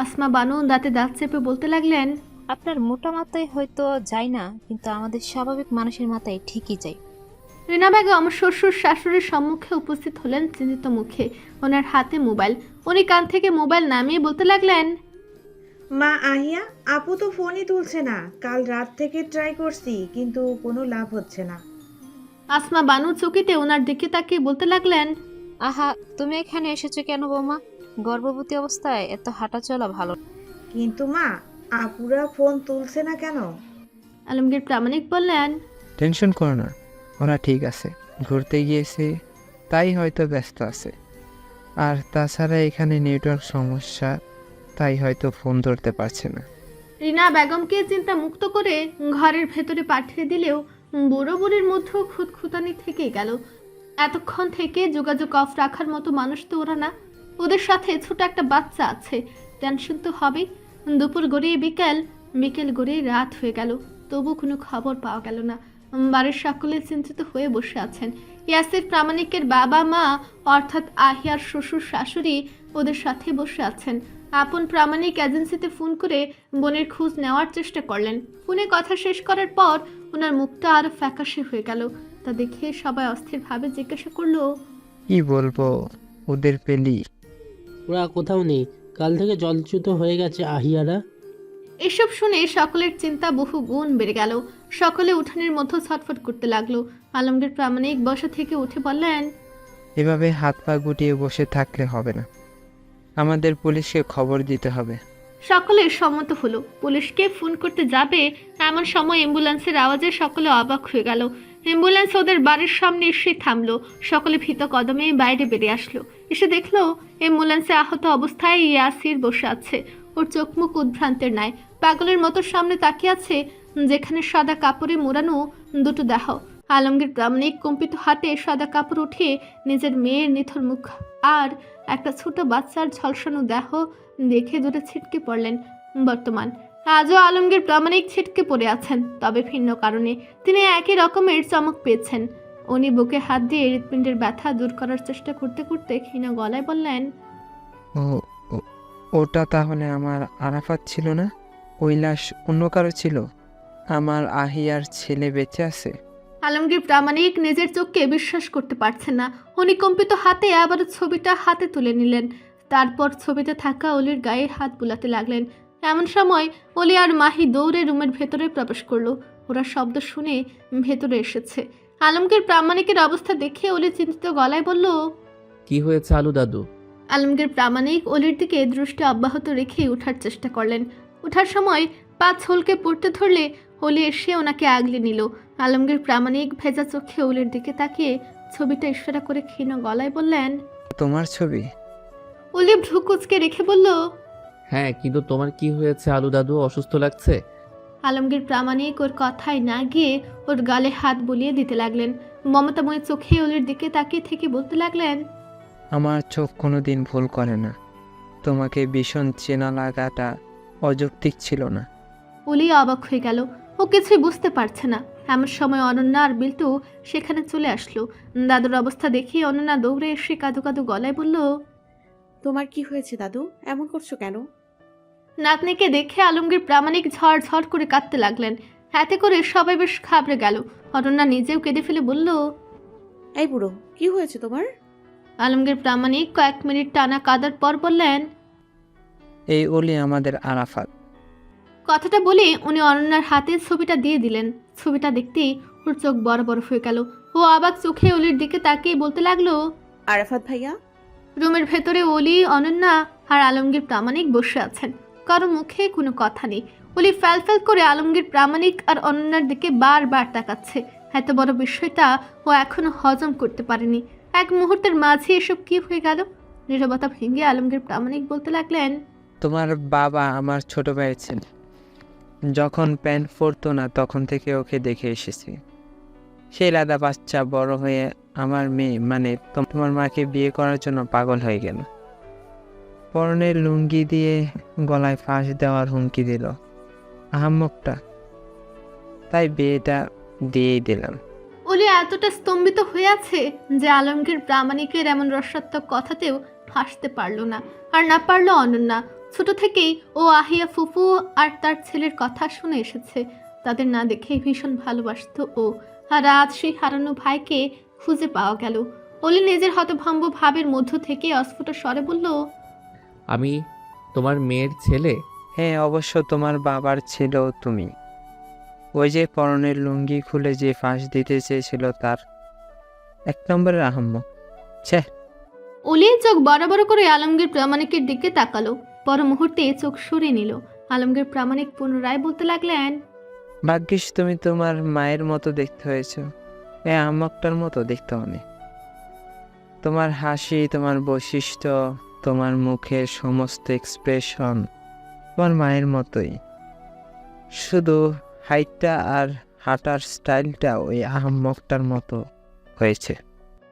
আসমা বানু দাঁতে দাঁত চেপে বলতে লাগলেন, আপনার মোটা মাথায় হয়তো যায় না, কিন্তু আমাদের স্বাভাবিক মানুষের মাথায় ঠিকই যায়। রিনা বেগম শ্বশুর শাশুড়ির সম্মুখে উপস্থিত হলেন চিন্তিত মুখে। ওনার হাতে মোবাইল। উনি কান থেকে মোবাইল নামিয়ে বলতে লাগলেন, মা আহিয়া, আপু তো ফোনই তুলছে না। কাল রাত থেকে ট্রাই করছি কিন্তু কোনো লাভ হচ্ছে না। আসমা বানু চকিতে ওনার দিকে তাকিয়ে বলতে লাগলেন, আহা, তুমি এখানে এসেছো কেন বৌমা? গর্ভবতী অবস্থায় এত হাঁটা চলা ভালো। কিন্তু মা, আপুরা ফোন তুলছে না কেন? আলমগীর প্রামাণিক বললেন, টেনশন করো না, ওরা ঠিক আছে, ঘুরতে গিয়েছে তাই হয়তো ব্যস্ত আছে। আর তাছাড়া এখানে নেটওয়ার্ক সমস্যা, তাই হয়তো ফোন ধরতে পারছে না। রিনা বেগমকে চিন্তা মুক্ত করে ঘরের ভেতরে পাঠিয়ে দিলেও বুড়ো বুড়ির মধ্যেও খুঁতখুঁতানি থেকেই গেল। এতক্ষণ থেকে যোগাযোগ অফ রাখার মতো মানুষ তো ওরা না। ওদের সাথে ছোট একটা বাচ্চা আছে, টেনশন তো হবেই। দুপুর গড়িয়ে বিকেল, বিকেল গড়িয়ে রাত হয়ে গেল, তবু কোনো খবর পাওয়া গেল না। বাড়ির সকলে চিন্তিত হয়ে বসে আছেন। ইয়াসির প্রামাণিকের বাবা মা অর্থাৎ আহিয়ার শ্বশুর শাশুড়ি ওদের সাথে বসে আছেন। আপন প্রামাণিক এজেন্সিতে ফোন করে বোনের খোঁজ নেওয়ার চেষ্টা করলেন। ফোনে কথা শেষ করার পর ওনার মুখটা আরো ফ্যাকাশে হয়ে গেল। তা দেখে সবাই অস্থিরভাবে জিজ্ঞাসা করলো, কি বলবো, ওদের পেলি? ওরা কোথাও নেই, কাল থেকে জলচ্যুত হয়ে গেছে আহিয়ারা। এসব শুনে সকলের চিন্তা বহু গুণ বেড়ে গেল। সকলে উঠানের মধ্যে ছটফট করতে লাগলো। আলমগীর প্রামাণিক বসা থেকে উঠে বললেন, এভাবে হাত পা গুটিয়ে বসে থাকলে হবে না, আমাদের পুলিশকে খবর দিতে হবে। সকলে সম্মত হলো। পুলিশকে ফোন করতে যাবে এমন সময় অ্যাম্বুলেন্সের আওয়াজে সকলে অবাক হয়ে গেল। অ্যাম্বুলেন্স ওদের বাড়ির সামনে এসে থামলো। সকলে ভীত কদমে বাইরে বেরিয়ে আসলো। এসে দেখলো অ্যাম্বুলেন্সে আহত অবস্থায় ইয়াসির বসে আছে। ওর চোখ মুখ উদ্ভ্রান্তের ন্যায় পাগলের মতো সামনে তাকিয়ে আছে, যেখানে সাদা কাপড়ে মোড়ানো দুটো দেহ। আলমগীর প্রামাণিক কম্পিত হাতে সাদা কাপড় উঠিয়ে নিজের মেয়ের নিথর মুখ আর একটা ছোট বাচ্চার ঝলসানো দেহ দেখে দূরে ছিটকে পড়লেন। বর্তমান আজও আলমগীর প্রামাণিক ছিটকে পড়ে আছেন, তবে ভিন্ন কারণে। তিনি একই রকমের চমক পেয়েছেন। উনি বুকে হাত দিয়ে হৃৎপিণ্ডের ব্যথা দূর করার চেষ্টা করতে করতে ক্ষীণ গলায় বললেন, ওটা তাহলে আমার আরাফাত ছিল না? ওই লাশ অন্য কারো ছিল? আমার আহিয়ার ছেলে বেঁচে আছে? আলমগীর প্রামাণিক নিজের চোখকে বিশ্বাস করতে পারছেন না। উনি কম্পিত হাতে আবার ছবিটা হাতে তুলে নিলেন। তারপর ছবিতে থাকা অলির গায়ে হাত বুলাতে লাগলেন। এমন সময় অলি আর মাহি দৌড়ে রুমের ভেতরে প্রবেশ করলো। ওরা শব্দ শুনে ভেতরে এসেছে। আলমগীর প্রামাণিকের অবস্থা দেখে অলি চিন্তিত গলায় বলল, কি হয়েছে আলু দাদু? আলমগীর প্রামাণিক অলির দিকে দৃষ্টি অব্যাহত রেখে ওঠার চেষ্টা করলেন। ওঠার সময় পা ছলকে পড়তে ধরলে অলি এসে ওনাকে আগলে নিল। আলমগীর প্রামাণিক ভেজা চোখে অলির দিকে তাকিয়ে ছবিটা ইশারা করে ক্ষীণ গলায় বললেন, তোমার ছবি? অলি ভ্রু কুঁচকে রেখে বলল, হ্যাঁ, কিন্তু তোমার কি হয়েছে আলু দাদু? অসুস্থ লাগছে? আলমগীর প্রামাণিক ওর কথায় না গিয়ে ওর গালে হাত বুলিয়ে দিতে লাগলেন। মমতাময় চোখে অলির দিকে তাকিয়ে থেকে বলতে লাগলেন, আমার চোখ কোনোদিন ভুল করে না, তোমাকে ভীষণ চেনা লাগাটা অযৌক্তিক ছিল না। অলি অবাক হয়ে গেল। ও কিছুই বুঝতে পারছে না। এমন সময় অনন্যা আর বিল্টু সেখানে চলে আসলো। দাদুর অবস্থা দেখে অনন্যা দৌড়ে এসে কাঁদো কাঁদো গলায় বলল, তোমার কি হয়েছে দাদু? এমন করছো কেন? নাতনিকে দেখে আলমগীর প্রামাণিক ঝড় ঝড় করে কাঁদতে লাগলেন। হাতে করে সবাই বেশ ঘাবড়ে গেল। অনন্যা নিজেও কেঁদে ফেলে বলল, এই বুড়ো, কি হয়েছে তোমার? আলমগীর প্রামাণিক কয়েক মিনিট টানা কাঁদার পর বললেন, এই ওলি আমাদের আরাফাত। কথাটা বলে উনি অনন্যার হাতে ছবিটা দিয়ে দিলেন। ছবিটা দেখতেই ওর চোখ বড় বড় হয়ে গেল। ও অবাক চোখে অলির দিকে তাকিয়ে বলতে লাগলো, আরাফাত ভাইয়া? রুমের ভেতরে অলি, অনন্যা আর আলমগীর প্রামাণিক বসে আছেন। কারো মুখে কোনো কথা নেই। অলি ফ্যাল ফ্যাল করে আলমগীর প্রামাণিক আর অনন্যার দিকে বারবার তাকাচ্ছে। এত বড় বিষয়টা ও এখনো হজম করতে পারেনি। এক মুহূর্তের মাঝে এসব কি হয়ে গেল? নীরবতা ভেঙে আলমগীর প্রামাণিক বলতে লাগলেন, তোমার বাবা আমার ছোট ভাইয়ের ছেলে। যখন প্যান্ট পরতো না তখন থেকে ওকে দেখে এসেছি। সেই লাদা বাচ্চা বড় হয়ে আমার মেয়ে মানে তোমার মাকে বিয়ে করার জন্য পাগল হয়ে গেল। পরনের লুঙ্গি দিয়ে গলায় ফাঁস দেওয়ার হুমকি দিল আহাম্মকটা, তাই বিয়েটা দিয়েই দিলাম। অলি এতটা স্তম্ভিত হয়ে আছে যে আলমগীর প্রামাণিকের এমন রসাত্মক কথাতেও হাসতে পারল না। আর না পারল অনন্যা। ছোট থেকেই ও আহিয়া ফুফু আর তার ছেলের কথা শুনে এসেছে। তাদের না দেখেই ভীষণ ভালোবাসত ও। আর আজ সেই হারানো ভাইকে খুঁজে পাওয়া গেল। অলি নিজের হতভম্ব ভাবের মধ্য থেকে অস্ফুট স্বরে বলল, আমি তোমার মেয়ের ছেলে? হ্যাঁ, অবশ্য তোমার বাবার ছিল তুমি। ওই যে পরনের লুঙ্গি খুলে যে ফাঁস দিতে চেয়েছিল তার এক নম্বরের আহাম্মক। ছে! অলি চোখ বড় বড় করে আলমগীর প্রামাণিকের দিকে তাকালো। পর মুহূর্তে চোখ সরিয়ে নিল। আলমগীর প্রামাণিক পুনরায় বলতে লাগলেন, ভাগ্যিস তুমি তোমার মায়ের মতো দেখতে হয়েছ, এ আহাম্মকটার মতো দেখতে হয়নি। তোমার হাসি, তোমার বৈশিষ্ট্য, তোমার মুখের সমস্ত এক্সপ্রেশন তোমার মায়ের মতোই, শুধু হাইটটা আর হাঁটার স্টাইলটা ওই আহাম্মকটার মতো হয়েছে।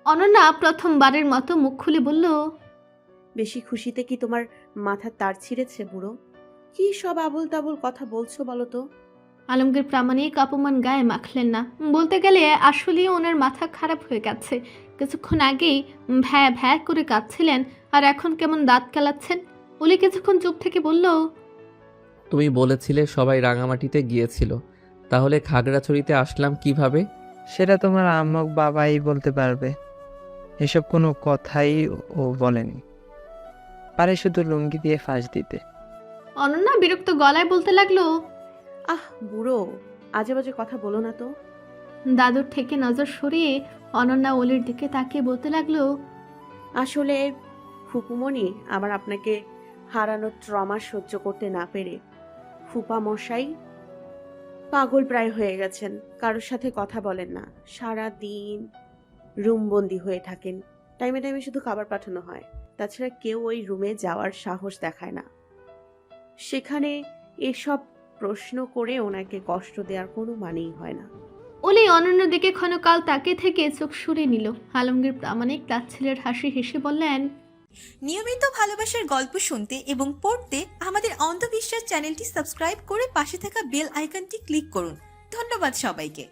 অনন্যা প্রথমবারের মতো মুখ খুলে বলল, বেশি খুশিতে কি তোমার মাথার তার ছিঁড়েছে বুড়ো? কি সব আবল তাবল কথা বলছো বলো তো? আলমগীর প্রামাণিক অপমান গায়ে মাখলেন না। বলতে গেলে আসলেই ওনার মাথা খারাপ হয়ে গেছে। কিছুক্ষণ আগেই ভ্যা ভ্যা করে কাঁদছিলেন, আর এখন কেমন দাঁত কেলাচ্ছেন। অলি কিছুক্ষণ চুপ থেকে বলল, তুমি বলেছিলে সবাই রাঙামাটিতে গিয়েছিল, তাহলে খাগড়াছড়িতে আসলাম কিভাবে? সেটা তোমার আম্মক বাবাই বলতে পারবে। এসব কোনো কথাই ও বলেনি, পারে শুধু লুঙ্গি দিয়ে ফাঁস দিতে। অনন্যা বিরক্ত গলায় বলতে লাগলো, আহ বুড়ো, আজে বাজে কথা বলো না তো। দাদুর থেকে নজর সরিয়ে অনন্যা অলির দিকে তাকিয়ে বলতে লাগলো, আসলে ফুপুমণি, আমার আপনাকে হারানোর ট্রমা সহ্য করতে না পেরে ফুপা মশাই পাগল প্রায় হয়ে গেছেন। কারোর সাথে কথা বলেন না, সারা দিন রুমবন্দি হয়ে থাকেন। টাইমে টাইমে শুধু খাবার পাঠানো হয়, তাছাড়া কেউ ওই রুমে যাওয়ার সাহস দেখায় না। সেখানে এসব প্রশ্ন করে ওনাকে কষ্ট দেওয়ার কোনো মানেই হয় না। অলি অনন্যার দিকে ক্ষণকাল তাকিয়ে থেকে চোখ সরিয়ে নিল। আলমগীর প্রামাণিক তাচ্ছিলের হাসি হেসে বললেন, নিয়মিত ভালোবাসার গল্প শুনতে এবং পড়তে আমাদের অন্ধবিশ্বাস চ্যানেলটি সাবস্ক্রাইব করে পাশে থাকা বেল আইকনটি ক্লিক করুন। ধন্যবাদ সবাইকে।